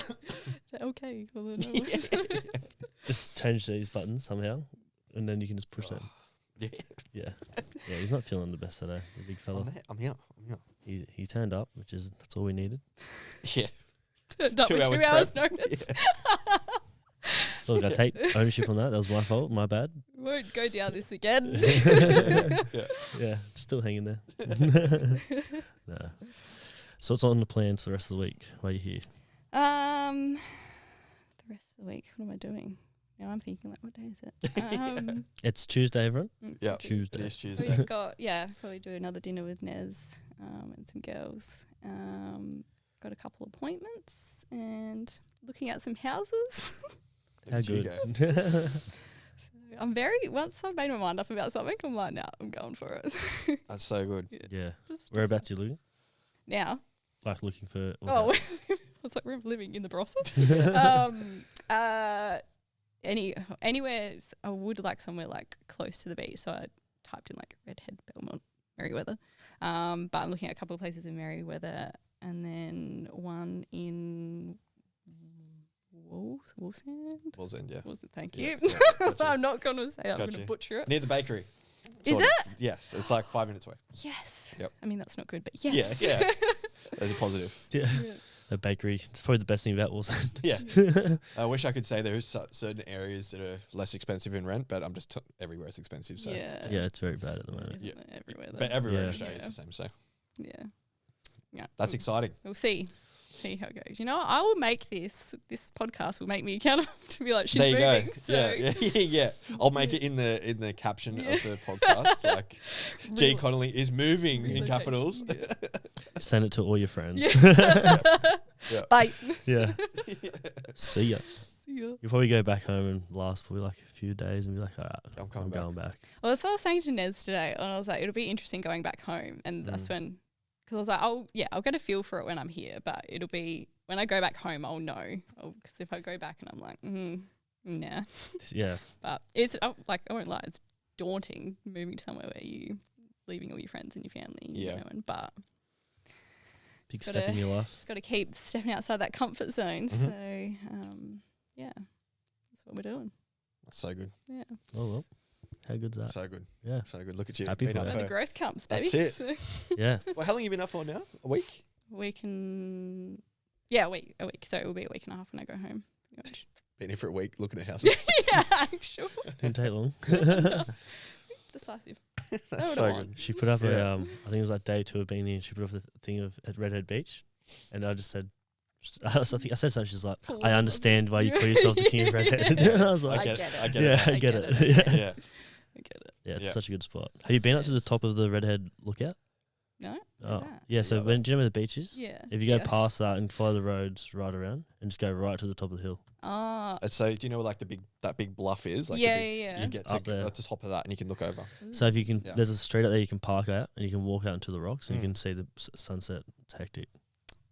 okay. Well, no. just change these buttons somehow, and then you can just push them. Yeah. Yeah, yeah. He's not feeling the best today, the big fella. I'm here. He turned up, that's all we needed. Yeah. Turned up 2 with hours 2 hours prep. notice. Look, I take ownership on that. That was my fault. My bad. Won't go down this again. Yeah, still hanging there. No. So what's on the plans for the rest of the week while you're here? The rest of the week, what am I doing? Now I'm thinking like, what day is it? It's Tuesday, everyone. Yeah. Tuesday. It is Tuesday. We've got probably do another dinner with Nez and some girls. Got a couple appointments and looking at some houses. How There you good. go. So I'm once I've made my mind up about something, I'm like, nah, I'm going for it. That's so good. Yeah. Just Whereabouts you living? now? Like looking for. Oh, I was like, we're living in the Barossa. Anywhere. I would like somewhere like close to the beach. So I typed in like Redhead, Belmont, Merriweather. But I'm looking at a couple of places in Merriweather, and then one in Woolsand. Wallsend, yeah. Thank Yeah, you. yeah, gotcha. I'm not going to say I'm going Gotcha. to butcher it. Near the bakery. Is Sort of. it? Yes. It's like 5 minutes away. Yes. Yep. I mean, that's not good, but yes. Yeah. Yeah. That's a positive. Yeah. Yeah. A bakery. It's probably the best thing about Wilson. Yeah. I wish I could say there's certain areas that are less expensive in rent, but I'm just everywhere it's expensive. So Yeah. Yeah, it's very bad at the moment. Isn't Yeah. it everywhere though? But everywhere in Yeah. Australia Yeah. it's the same. So Yeah. Yeah. that's exciting. We'll see how it goes. You know, I will make this podcast will make me accountable to be like, she's There you moving. go. So Yeah. I'll make it in the caption of the podcast. Like G Connolly is moving in Relocation. capitals. Yeah. Send it to all your friends. Yeah. Bye. Yeah. See ya. See ya. You'll probably go back home and last probably like a few days and be like, all right, I'm coming going back. Well, that's what I was saying to Nez today, and I was like, it'll be interesting going back home, and that's when, because I was like, I'll get a feel for it when I'm here, but it'll be when I go back home, I'll know, because if I go back and I'm like, nah, Yeah. but it's like I won't lie, it's daunting moving to somewhere where you leaving all your friends and your family, Yeah. you know, but Big Just step in gotta- your life. just got to keep stepping outside that comfort zone. Mhm. So, yeah, that's what we're doing. That's so good. Yeah, Oh, well. How good's that? So good. Yeah. So good. Look at you. Happy Been for up you. when the for- growth comes, baby. That's it. So Yeah. Well, how long you been up for now? A week? we can, yeah, a week. So it will be a week and a half when I go home. Pretty much. Been here for a week looking at houses. Yeah, actually. Didn't take long. Decisive. That's what I so want. good. She put up Yeah. I think it was like day 2 of being here. She put up the thing of at Redhead Beach, and I just said, I think I said something. She's like, I understand why you call yourself the king of Redhead. And I was I like, get get it. it. I get yeah, it. I get it. I Yeah, Yeah. I get it. yeah, it's Yeah. such a good spot. Have you been up to the top of the Redhead lookout? No? Oh, that? yeah. So Yeah, when do you know where the beach is? Yeah. If you go Yeah. past that and follow the roads right around and just go right to the top of the hill. Ah. So do you know where like that big bluff is? Like the Yeah, big- yeah. You get Up to there. at the top of that and you can look over. So if you can, Yeah. there's a street out there you can park out and you can walk out into the rocks and you Mm. can see the sunset. It's hectic.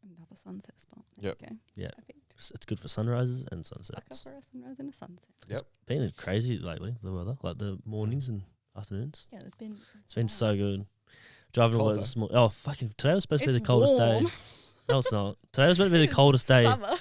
Another sunset spot. Yep. Okay. Yeah. Perfect. It's good for sunrises and Sucker sunsets. for a sunrise and a sunset. Yep. Been crazy lately, the weather, like the mornings and afternoons. Yeah, there's been. It's been so good. Driving to Cold work though. this morning. Oh, fucking, today was supposed to be It's the coldest warm. day. No, it's not. Today was meant to be the coldest day Summer.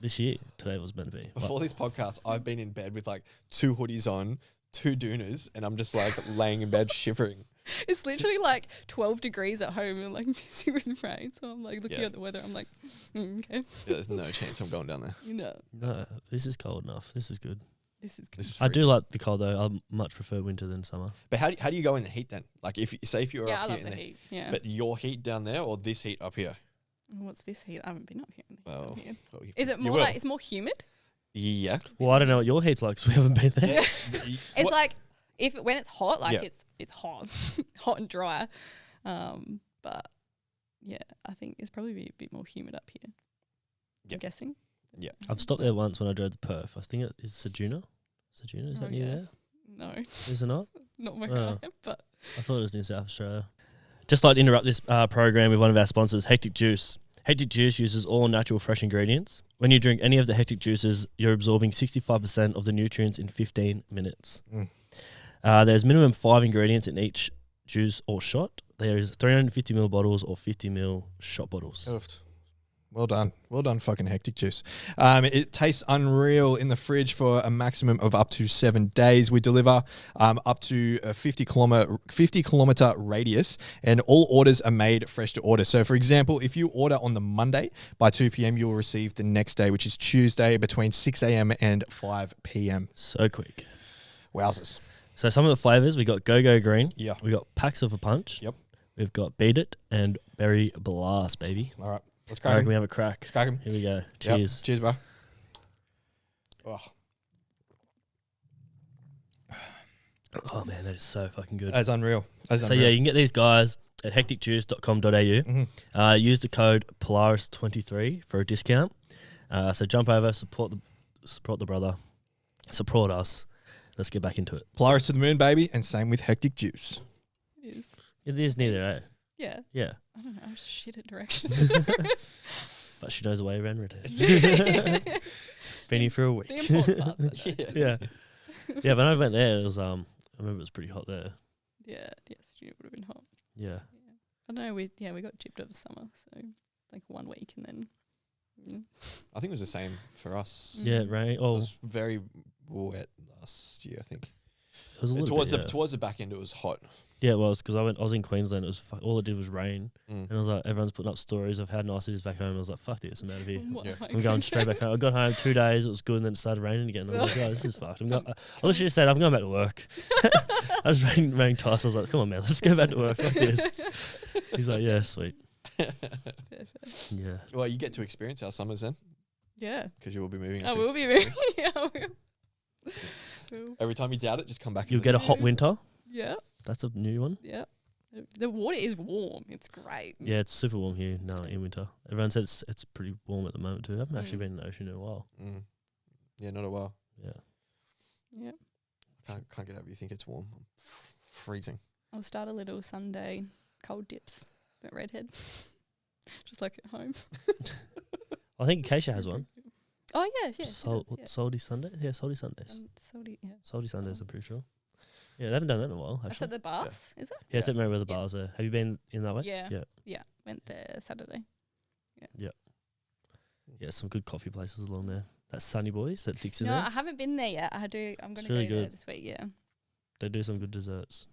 this year. Today was meant to be. Before this podcast, I've been in bed with like 2 hoodies on, 2 doonas, and I'm just like laying in bed shivering. It's literally like 12 degrees at home and like busy with rain. So I'm like looking Yeah. at the weather. I'm like, okay. Yeah, there's no chance I'm going down there. No, this is cold enough. This is good. This is good. This is I do freezing. like the cold though. I much prefer winter than summer. But how do you go in the heat then? Like if you're Yeah, I up here love in the the heat. Yeah. but your heat down there or this heat up here? What's this heat? I haven't been up here. Well, Up here. well, Is it you more will. like it's more humid? Yeah. Well, I don't know what your heat's like because we haven't been there. It's like when it's hot, like Yeah. it's hot, hot and dry. But yeah, I think it's probably be a bit more humid up here. Yeah. I'm guessing. Yeah. I've stopped there once when I drove to Perth. I think it is Sejuna. Sejuna, is that near yeah. there? No, Is it not? not where Oh. I am, but I thought it was near South Australia. Just like to interrupt this program with one of our sponsors, Hectic Juice. Hectic Juice uses all natural fresh ingredients. When you drink any of the Hectic Juices, you're absorbing 65% of the nutrients in 15 minutes. Mm. There's minimum 5 ingredients in each juice or shot. There is 350ml bottles or 50ml shot bottles. Perfect. Well done. Well done, fucking Hectic Juice. It tastes unreal in the fridge for a maximum of up to 7 days. We deliver up to a 50 kilometer radius, and all orders are made fresh to order. So, for example, if you order on the Monday by 2 p.m., you'll receive the next day, which is Tuesday between 6 a.m. and 5 p.m. So quick. Wowzers. So some of the flavors, we got Go-Go Green. Yeah. We got Packs of a Punch. Yep. We've got Beat It and Berry Blast, baby. All right. Let's I crack reckon 'em. we have a crack. Let's crack 'em. Here we go. Yep. Cheers. Cheers, bro. Oh, Oh man, that is so fucking good. that's unreal. That's So unreal. yeah, you can get these guys at hecticjuice.com.au. Mhm. Use the code Polaris23 for a discount. So jump over, support the brother, support us. Let's get back into it. Polaris to the moon, baby, and same with Hectic Juice. it is. It is neither, eh? Yeah. Yeah, I don't know. I'm shit at directions. but she knows the way around it. Been here for a week. The important parts. I know. Yeah, yeah. But I went there. It was I remember it was pretty hot there. Yeah. Yes. It would have been hot. Yeah. I don't know. We got gypped over summer, so like 1 week and then. I think it was the same for us. Yeah, rain. It Oh, was very wet last year, I think. it was a little Towards bit, the towards the back end, it was hot. yeah, it was because I was in Queensland. It was all it did was rain, Mm. and I was like, everyone's putting up stories of how nice it is back home. I was like, fuck this, I'm out of here. Yeah. I'm going straight back home. I got home 2 days. It was good, and then it started raining again. I was like, oh, this is fucked. I literally just said, I'm going back to work. I was raining twice. I was like, come on, man, let's go back to work. Fuck this. He's like, yeah, sweet. Yeah. Well, you get to experience our summers then, Yeah. because you will be moving. I up will be moving. Yeah. I will. Every time you doubt it, just come back. You'll and get a listen. hot winter. Yeah. That's a new one. Yeah. The water is warm. It's great. Yeah, it's super warm here now in winter. Everyone says it's pretty warm at the moment too. I haven't actually been in the ocean in a while. Mm. Yeah, not a while. Yeah. Yeah. Can't get over. You think it's warm? I'm freezing. I'll start a little Sunday cold dips at Redhead. Just like at home. I think Acacia has one. Oh yeah, yeah. Salty Sunday? Yeah, Salty Sundays. Salty, yeah. Salty Sundays, I'm pretty sure. Yeah, they haven't done that in a while, That's actually. at the baths, is it? Yeah, it's at Merriweather Yeah. Bars there. Have you been in that way? Yeah. Yeah. Yeah. Went there Saturday. Yeah, some good coffee places along there. That's Sunny Boys at Dixon No, there. I haven't been there yet. I'm going It's to go really there good. this week. Yeah. They do some good desserts.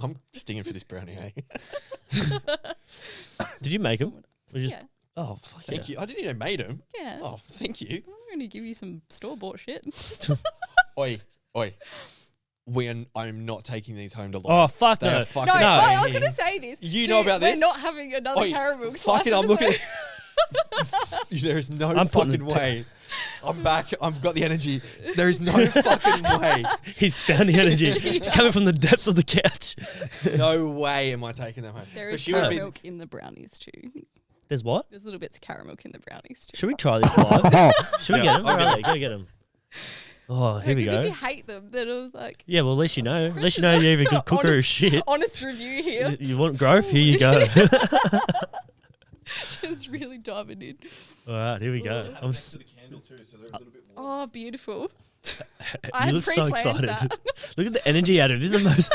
I'm stinging for this brownie, hey? Did you make them? We just- Yeah. Oh, fuck Thank yeah. you. I didn't even made them. Yeah. Oh, thank you. I'm going to give you some store bought shit. Oi. I'm not taking these home to life. Oh, fuck They no. are fucking No, I was hanging. going to say this. You know about We're this? not having another Oi, caramel. fucking, I'm looking at at There is no I'm putting fucking the way. I'm back. I've got the energy. There is no fucking way. He's found the energy. It's coming from the depths of the couch. No way am I taking them home. There But is she would've caramel been- milk in the brownies too. There's what? There's little bits of caramel milk in the brownies too. Should we try this live? Should we Yeah, get them? I'll Where get are they? Go get them. Oh, here we Because go. if you hate them, then it was like Yeah, well, at least you know. At least you know you're either a good cook or a shit. honest review here. You want growth? Here you go. Just really diving in. All right, here we go. Oh, beautiful. You look so pre-planned excited. that. Look at the energy out of him. This is the most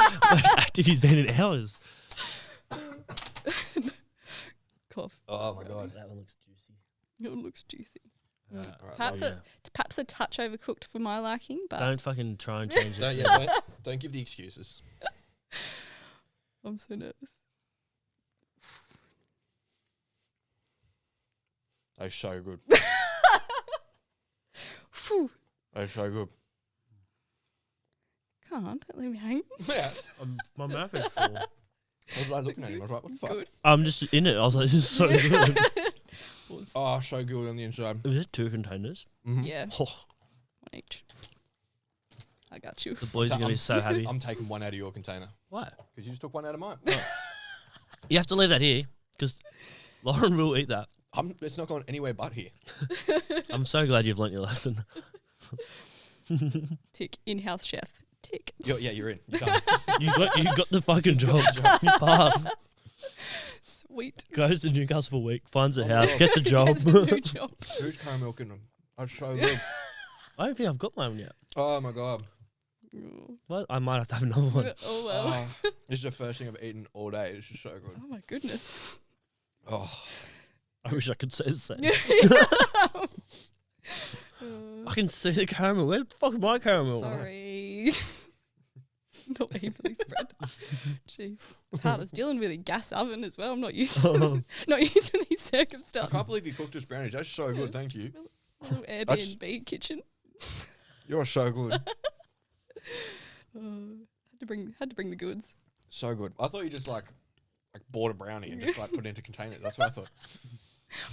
active he's been in hours. Cough. Oh my god. That one looks juicy. It looks juicy. Mm. Alright, Perhaps well, perhaps a touch overcooked for my liking, but Don't fucking try and change Don't, it. don't give the excuses. I'm so nervous. They're so good. Phew. They're so good. Can't let me hang. Yeah. My mouth is full. I was like looking at him. I was like, what the fuck? Good. I'm just in it. I was like, this is so good. Oh, so good on the inside. Was it 2 containers? Mhm. Yeah, Oh, one each. I got you. the boys are going to be so happy. I'm taking one out of your container Why? because you just took one out of mine. You have to leave that here because Lauren will eat that. It's not going anywhere but here. I'm so glad you've learnt your lesson. Tick. In-house chef. Tick. You're in. You're done. You got the fucking job. You passed. Sweet. Goes to Newcastle for a week, finds a Oh, house, God. gets a job. Gets a new job. Who's caramel in them? That's so good. I don't think I've got mine yet. Oh my god. Mm. Well, I might have to have another one. Oh well. Oh, this is the first thing I've eaten all day. This is so good. Oh my goodness. Oh, I wish I could say the same. Uh, I can see the caramel. Where the fuck is my caramel? sorry. Not evenly spread. Jeez. It's hard. I was dealing with a gas oven as well. I'm not used to not used to these I circumstances. can't believe you cooked this brownies. That's so good. Thank you. Little Airbnb kitchen. You're so good. Had to bring the goods. So good. I thought you just like bought a brownie and just like put it into containers. That's what I thought.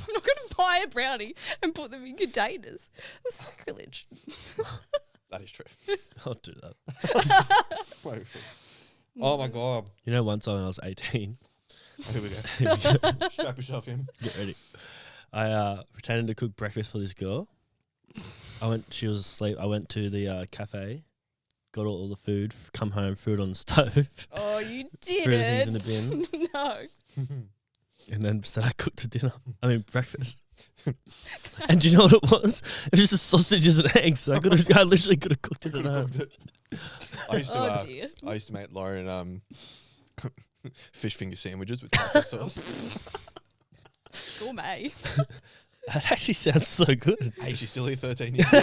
I'm not going to buy a brownie and put them in containers. That's sacrilege. That is true. I'll do that. Oh my god. You know, one time when I was 18, Oh, here we go. Strap yourself in. get ready. I pretended to cook breakfast for this girl. She was asleep. I went to the cafe, got all the food, come home, threw it on the stove, Oh, you did Threw the it. things in the bin. No. and then said I cooked a dinner. I mean, breakfast. And do you know what it was? It was just sausages and eggs. So I literally could have cooked it at home. Cooked it. I used to. Oh dear. I used to make Lauren fish finger sandwiches with taco sauce. Gourmet. That actually sounds so good. Hey, she's still here 13 years old.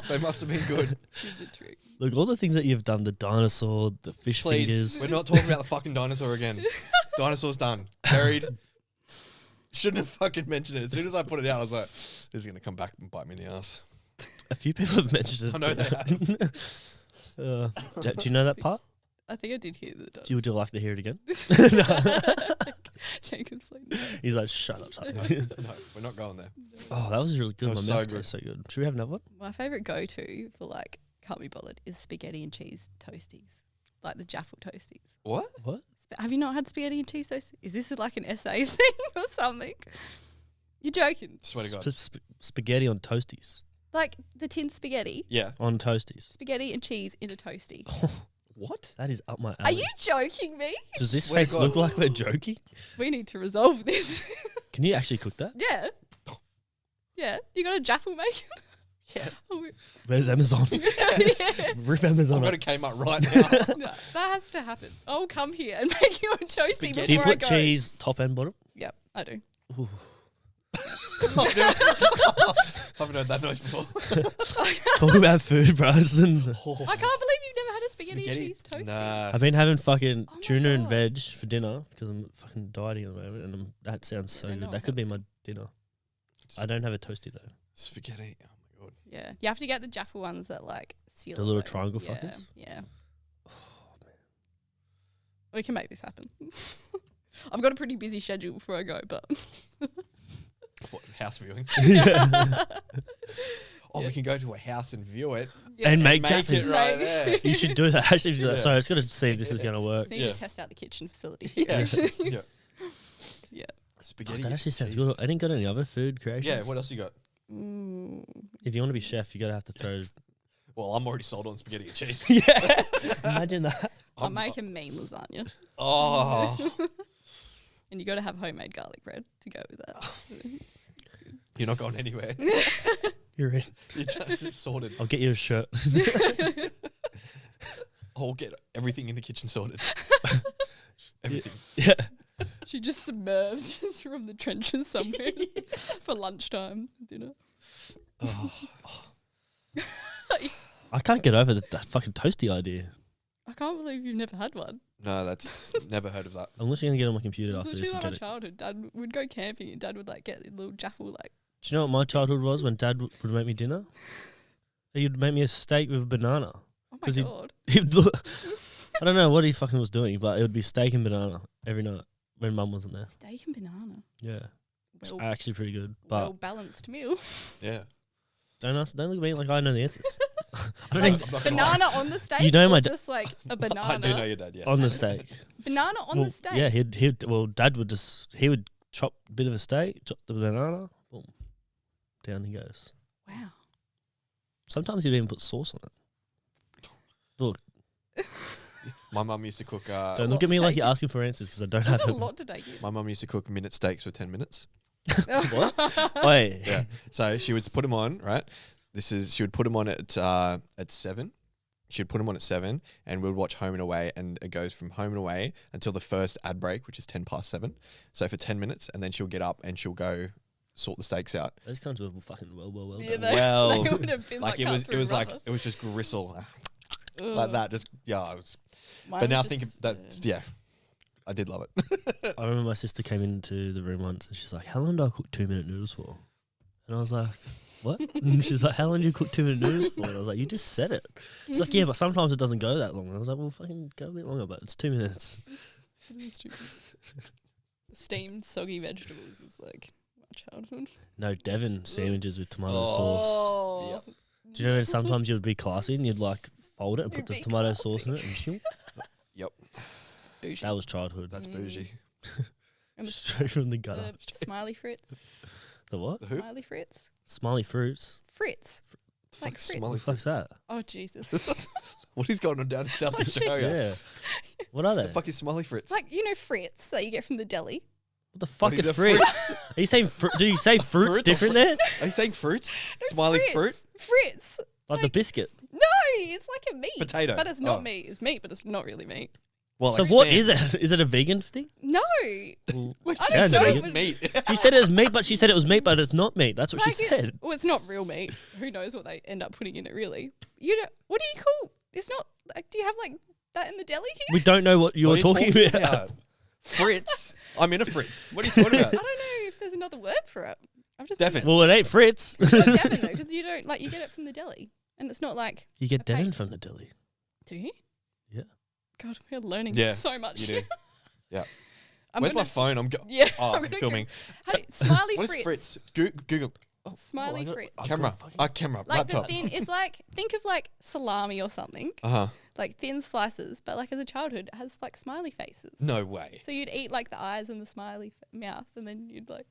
They must have been good. Is the trick. Look, all the things that you've done, the dinosaur, the fish Please, fingers. we're not talking about the fucking dinosaur again. Dinosaur's done. Buried. Shouldn't have fucking mentioned it. As soon as I put it out, I was like, this is going to come back and bite me in the ass. A few people have mentioned it. I know they Do you know that part? I think I did hear the Would you like to hear it again? Jacob's like, no. He's like, shut up. No, we're not going there. Oh, that was really good. That My was mouth so good. tastes so good. Should we have another one? My favourite go-to for like can't be bothered is spaghetti and cheese toasties, like the Jaffle toasties. What? What? Have you not had spaghetti and cheese toasties? Is this like an essay thing or something? You're joking. Swear to God. Spaghetti on toasties. Like the tin spaghetti, Yeah. On toasties. spaghetti and cheese in a toasty. What? That is up my Are alley. you joking me? Does this Swear to face God. look like we're joking? We need to resolve this. Can you actually cook that? Yeah. Yeah. You got a Jaffle maker? Yeah. Oh, we- Where's Amazon? yeah. Rip Amazon I'm up. going to Kmart right now. No, that has to happen. I'll come here and make you a toasty Spaghetti. Do you before I put go. cheese top and bottom? Yep, I do. Ooh. I haven't heard that noise before. Talk about food, bros. And I can't believe you've never had a spaghetti, and cheese toasty. Nah. I've been having fucking Oh my tuna and God. veg for dinner because I'm fucking dieting at the moment, and that sounds so Yeah, good. no, That could be my dinner. I don't have a toasty though. Spaghetti. Oh my God. Yeah, you have to get the Jaffle ones that like seal. The it little away. triangle yeah, fuckers? Yeah, Oh man. we can make this happen. I've got a pretty busy schedule before I go, but What, house viewing? Yeah. Oh, we can go to a house and view it. yeah. And make Make it Jaffles. right Maybe. there. You should do that. Actually, Yeah. sorry, I was going to see if this is going to work. Just need Yeah. to test out the kitchen facilities. Yeah. actually. Yeah. Yeah. Oh, Spaghetti. that actually sounds cheese. good. I didn't got any other food creations. Yeah, what else you got? Mm. If you want to be chef, you got to have to throw. Well, I'm already sold on spaghetti and cheese. Yeah. Imagine that. I'll make a mean lasagna, Oh. and you got to have homemade garlic bread to go with that. You're not going anywhere. You're in. It's sorted. I'll get you a shirt. I'll get everything in the kitchen sorted. Everything. Yeah. She just submerged just from the trenches somewhere for lunchtime dinner. I can't get over that fucking toasty idea. I can't believe you've never had one. No, that's never heard of that. I'm literally gonna get on my computer It's after this literally and like my get it. childhood. Dad would go camping and Dad would like get a little jaffle like. Do you know what my childhood was when Dad would make me dinner? He'd make me a steak with a banana. Oh my 'Cause he- god. He'd look, I don't know what he fucking was doing, but it would be steak and banana every night when Mum wasn't there. Steak and banana. Yeah, it's Well, actually pretty good. But well balanced meal. Yeah. don't look at me like I know the answers. I don't Like, think I'm not gonna banana lie. on the steak. You know or my just like a banana. I do know your dad, yeah. on the steak. Banana on Well, the steak. Yeah, Dad would he would chop a bit of a steak, chop the banana, boom, down he goes. Wow. Sometimes he'd even put sauce on it. Look, My mum used to cook. don't lot look at to me like take you're in. asking for answers because I don't That's have a them. lot to take in. My mum used to cook minute steaks for 10 minutes. What? Wait. Yeah. So she would put them on, right? She would put them on at 7. She'd put them on at 7 and we'd watch Home and Away, and it goes from Home and Away until the first ad break, which is 7:10. So for 10 minutes, and then she'll get up and she'll go sort the steaks out. Those kinds of fucking well. Yeah, done. they, Well, they would have been like, it was like it was just gristle like that. Just yeah, it was. But now think of that. Yeah, I did love it. I remember my sister came into the room once and she's like, "How long do I cook 2-minute noodles for?" And I was like, "What?" And she's like, "How long do you cook 2-minute noodles for?" And I was like, "You just said it." She's like, "Yeah, but sometimes it doesn't go that long." And I was like, "Well, fucking go a bit longer, but it's 2 minutes." Steamed soggy vegetables is like my childhood. No, Devon sandwiches with tomato sauce. Oh, Do you know sometimes you'd be classy and you'd like fold it and You'd put the be tomato classy. sauce in it and shoo. Yep, bougie. That was childhood. that's bougie. And the Straight from the gutter. smiley Fritz. The what? The who? Smiley Fritz. Smiley fruits. Fritz. The Like fuck's Fritz. Smiley What the fuck's Fritz? that? Oh Jesus! What is going on down in South Oh, shit. Australia? Yeah. What are they? The fuck is Smiley Fritz? It's like, you know, Fritz that you get from the deli. What the fuck What is is a fruits? Are you saying do you say fruits Fruit or different there? Are you saying fruits? Smiley fruit? Fritz. Like the Like- biscuit. No, it's like a meat. Potato. But it's not Oh. meat. It's meat, but it's not really meat. Well, So what is it? Is it a vegan thing? No. Well, Like, I she don't sounds know. said vegan. meat. She said it was meat, but she said it was meat, but it's not meat. That's what she Like said. Well, it's not real meat. Who knows what they end up putting in it, really? You know, what do you call? It's not like. Do you have like that in the deli here? We don't know what you're What are you talking about. Fritz. I'm in a Fritz. What are you talking I about? don't know if there's another word for it. I'm just Devon. Well, it ain't Fritz. It's not Devon though, because you don't like you get it from the deli, and it's not like. You get A Devon paste. from the deli. Do you? Yeah. God, we're learning Yeah, so much. You do. Yeah. I'm Where's gonna, my phone? I'm Yeah, Oh, I'm I'm gonna filming. Hey, Smiley What is Fritz. Fritz? Google. Smiley I got- Fritz. I got Camera. fucking- Camera. Like Laptop. the thin, it's like think of like salami or something, Uh-huh. like thin slices, but like as a childhood it has like smiley faces. No way. So you'd eat like the eyes and the smiley mouth, and then you'd like.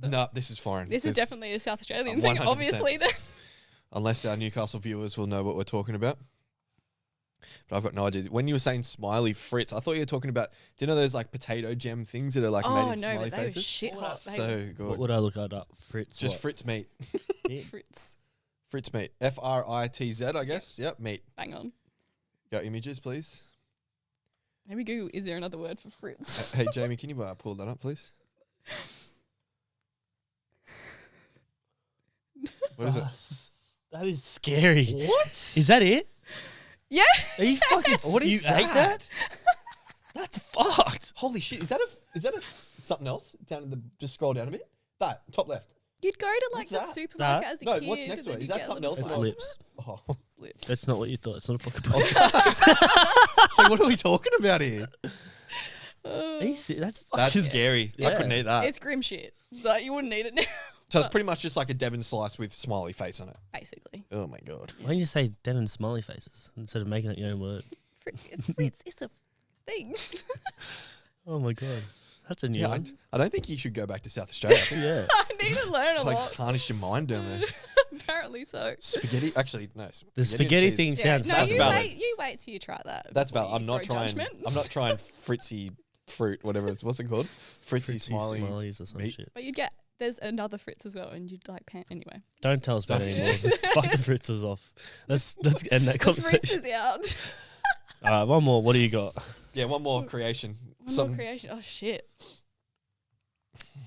No, this is foreign. This is definitely a South Australian 100%. thing, obviously. Then Unless our Newcastle viewers will know what we're talking about. But I've got no idea. When you were saying Smiley Fritz, I thought you were talking about, do you know those like potato gem things that are like made in smiley but they were faces? shit hot. They So good. What would I look at up? Fritz. Just what? Fritz meat. were Fritz, Fritz meat. Fritz, I guess. Yep, meat. bang on. Got images, please. Maybe Google. Is there another word for Fritz? Hey, Jamie, can you pull that up, please? What is it? That is scary. What? Is that it? Yeah. Are you fucking? What is you that? ate that? That's fucked. Holy shit! Is that something else? Down in the just scroll down a bit. That top left. You'd go to like What's the that? supermarket That? as a No, kid. what's next to and it? Is then that you something get else? little It's lips. Oh. Lips. That's not what you thought. It's not a fucking. So what are we talking about here? Uh, Are you serious? That's That's fucking scary. I Yeah. couldn't eat that. it's grim shit. Like you wouldn't eat it now. So it's pretty much just like a Devon slice with smiley face on it. Basically, Oh my god. Why don't you say Devon smiley faces instead of making it your own word? Fritz is a thing. Oh my god, that's a new Yeah, one. I don't think you should go back to South Australia. I think Yeah. I need to learn a it's like lot. tarnished your mind down there. Apparently so. Spaghetti. Actually, no. The and spaghetti cheese. thing sounds. no, That's you valid. wait till you try that. That's before valid. I'm you not throw trying. judgment. I'm not trying fritzy fruit, whatever it's. What's it called? Fritzy, Fritzy smiley. smileys or some meat. shit. But you'd get there's another Fritz as well, and you'd like anyway. Don't tell us about it Don't. anymore. Fuck the fritzes off. Let's end that The Fritz conversation. is out. All right, one more. What do you got? Yeah, one more creation. One more creation. Oh shit!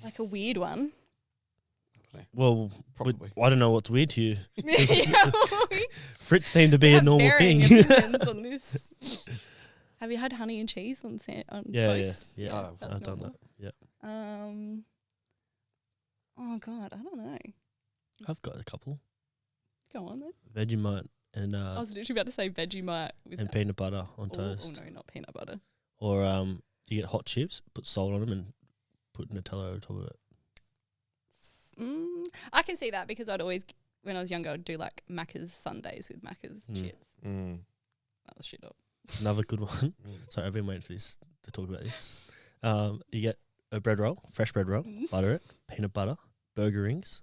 Like a weird one. Well, Probably. I don't know what's weird to you. Yeah, Frits seem to be a have normal varying thing. opinions on this. Have you had honey and cheese on toast? Yeah. Oh, That's I've done normal. that. Yeah. Oh God, I don't know. I've got a couple. Go on then. Vegemite and I was literally about to say Vegemite with and peanut butter on oh, toast. Oh no, not peanut butter. Or you get hot chips, put salt on them, and put Nutella over top of it. I can see that because I'd always, when I was younger, I'd do like Macca's Sundays with Macca's chips. That was shit up. Another good one. Sorry, I've been waiting for this to talk about this. You get a bread roll, fresh bread roll, butter it, peanut butter, burger rings.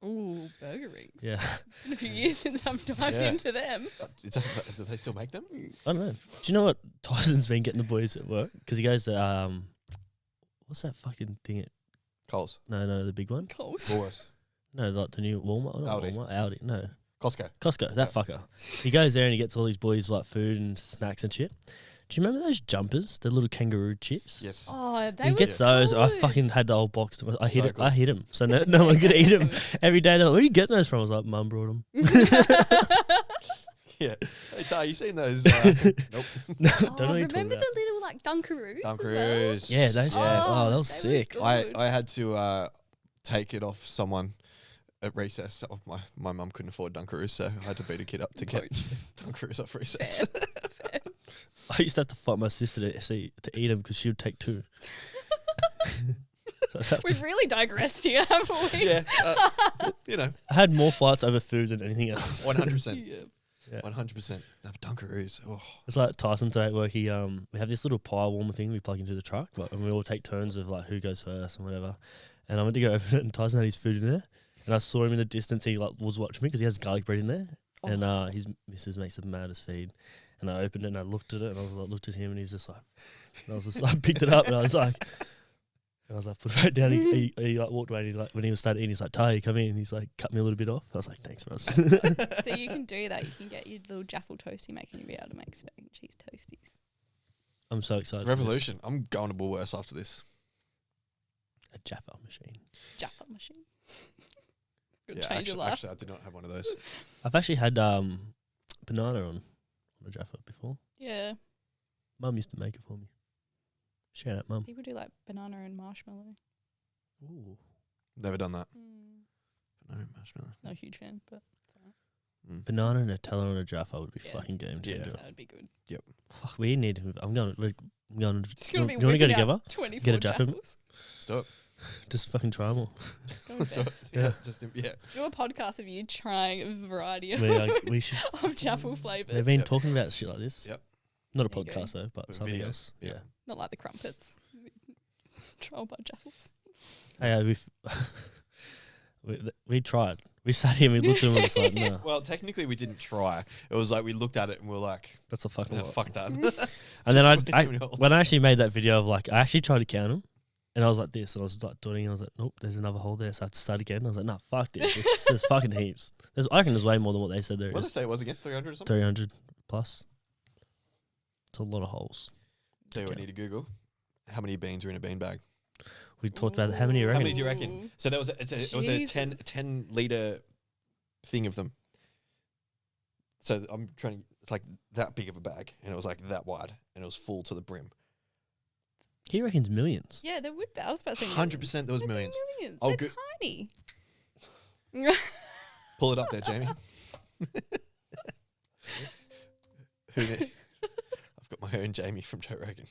Ooh, burger rings. Yeah. It's been a few years since I've dived into them. Do they still make them? I don't know. Do you know what Tyson's been getting the boys at work? Because he goes to, what's that fucking thing at, Coles. no, the big one? Coles. Woolworths. No, like the new Walmart. Not Aldi. Walmart, Aldi. No. Costco. That fucker. He goes there and he gets all these boys like food and snacks and shit. Do you remember those jumpers, the little kangaroo chips? Yes. Oh, they He were gets those. I good. fucking had the whole box. I So hid good. I hid them. So no one could eat them. Every day they're like, where are you getting those from? I was like, Mum brought them. Yeah. Hey, Ty, you seen those? Nope. No, Oh, don't know what you're talking remember about. the little like Dunkaroos? Dunkaroos. Yeah, those. Yes. Oh, that was they were sick. good. I had to take it off someone at recess. My mum couldn't afford Dunkaroos, so I had to beat a kid up to get Dunkaroos off recess. Fair. I used to have to fight my sister to eat them because she would take two. So I'd have to- We've really digressed here, haven't we? Yeah. You know, I had more fights over food than anything else. 100%. Yeah. 100%. Dunkaroos. Oh. It's like Tyson today at work. We have this little pile warmer thing we plug into the truck, and we all take turns of like who goes first and whatever. And I went to go open it, and Tyson had his food in there, and I saw him in the distance. He like was watching me because he has garlic bread in there, and his missus makes the maddest feed. And I opened it and I looked at it, and I was like, looked at him, and he's just like, and I was just like, picked it up, and I was like, put it right down. He like walked away, and he like when he was starting eating, he's like, Ty, come in. And he's like, cut me a little bit off. I was like, thanks, bro. So you can do that. You can get your little Jaffle toasty maker and you'll be able to make spag and cheese toasties. I'm so excited. Revolution. I'm going to Woolworths after this. A Jaffa machine. Jaffa machine. It'll Yeah, change your life. actually, I did not have one of those. I've actually had banana on a Jaffa before. Yeah. Mum used to make it for me. Shout out, Mum. People do like banana and marshmallow. Ooh. Never done that. No marshmallow. Not a huge fan, but it's alright. Banana and Nutella on a Jaffa would be Yeah. fucking game Yeah. changer. That would be good. Fuck, we need to. I'm going. Just Do gonna you be want to go whipping together? out 24 Get a Jaffa? Jaffles. Stop. Just fucking try them all. It's gonna be best. Yeah. Just yeah. Do a podcast of you trying a variety of, We should. of Jaffle flavours. They've been Yep. talking about shit like this. Yep. Not a There you go. podcast though, but With something videos. else. Yeah. Yeah. Not like the crumpets. Trial by Jaffles. Hey, we tried. We sat here and we looked at them and was like, no, Well, technically, we didn't try. It was like we looked at it and we're like, that's a fucking "No, lot. fuck that. And then Just I way too many holes. when I actually made that video of like, I actually tried to count them. And I was like this, and I was like doing, and I was like, nope, there's another hole there, so I have to start again. And I was like, nah, fuck this. There's fucking heaps. I reckon there's way more than what they said there What did they is. say it was again? 300 or something? 300 plus. It's a lot of holes. Tell you what, I need to Google. How many beans are in a bean bag? We talked about how many you How reckon? many do you reckon? So there was it was a 10 Jesus. liter thing of them. So I'm trying. It's like that big of a bag, and it was like that wide, and it was full to the brim. He reckons millions. Yeah, there would be. I was about to say 100% there was There'd be millions. millions. Oh, They're good. tiny. Pull it up there, Jamie. Who knew? I've got my own Jamie from Joe Rogan.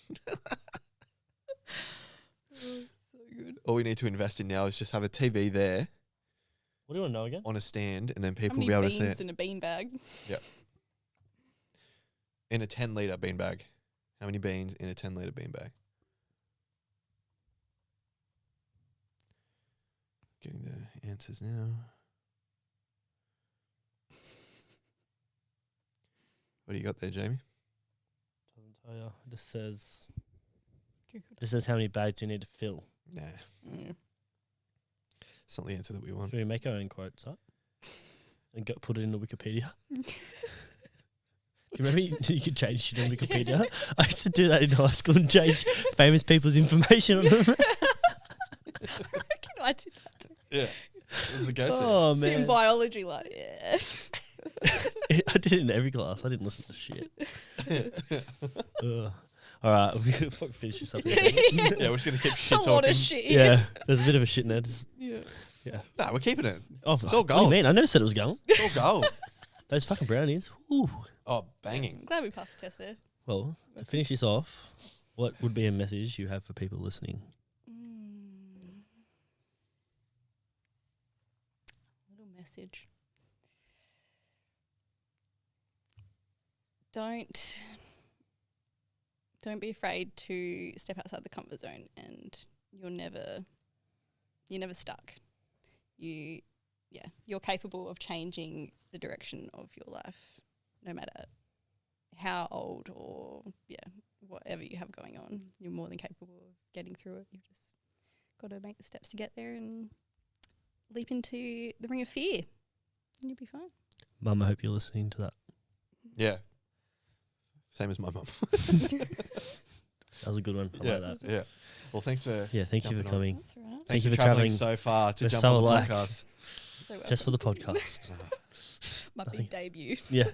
So good. All we need to invest in now is just have a TV there What do you want to know again? on a stand, and then How people will many be able to see beans it in a bean bag? in a 10 liter bean bag. How many beans in a 10 liter bean bag? Getting the answers now. What do you got there, Jamie? Doesn't tell you. It just says how many bags you need to fill. Nah, Mm. it's not the answer that we want. Should we make our own quotes up and put it in the Wikipedia? Do you remember you could change shit on Wikipedia? I used to do that in high school and change famous people's information on them. I reckon I did that too. Yeah. was a go-to. Oh Sit in man, biology, like, yeah. I did it in every class. I didn't listen to shit. Ugh. All right, we're gonna finish this up. Yeah, we're just gonna keep It's a shit lot talking. of shit. Yeah, there's a bit of a shit now. Just, Yeah. Nah, we're keeping it. oh, It's all what do you gold. mean? I never said it was going. It's all gold. Those fucking brownies. Ooh. Oh, banging. I'm glad we passed the test there. Well, to finish this off, what would be a message you have for people listening? Little message. Don't be afraid to step outside the comfort zone, and you're never stuck. You're capable of changing the direction of your life, no matter how old or whatever you have going on. You're more than capable of getting through it. You've just got to make the steps to get there and leap into the ring of fear, and you'll be fine. Mum, I hope you're listening to that. Yeah. Same as my mum. That was a good one. I Yeah, like that. yeah. Well, thanks for Yeah, thank you for Jumping on. coming. That's all right. thanks Thank you for for traveling travelling. so far to We're jump so on the alike. podcast. So Just for the podcast. my big debut. Yeah.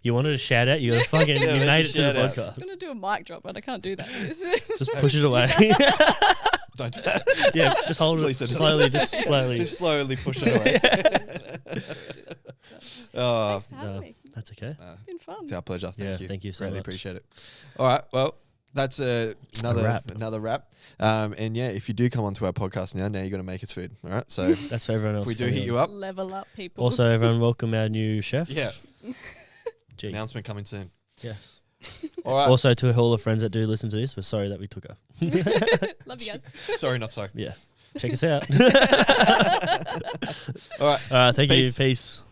You wanted a shout out, you got to fucking, Yeah, you that's made a it to the shout out. I was podcast. going to do a mic drop, but I can't do that. Just push it away. Don't do that. Yeah, just hold it Please don't. slowly, just slowly. Just slowly push it away. Oh, Thanks for having No, me. that's okay. It's been fun. it's our pleasure. Yeah, Thank you. thank you so Greatly much. appreciate it. All right. Well, that's another wrap. And yeah, if you do come onto our podcast now you're going to make us food. All right. So if That's for everyone else. we do hit you up, Level up, people. Also, everyone, welcome our new chef. yeah, G. announcement coming soon. Yes. All right. Also, to all the friends that do listen to this, we're sorry that we took her. Love you guys. Sorry, not sorry. Yeah. Check us out. All right. All right. Thank Peace. you. Peace.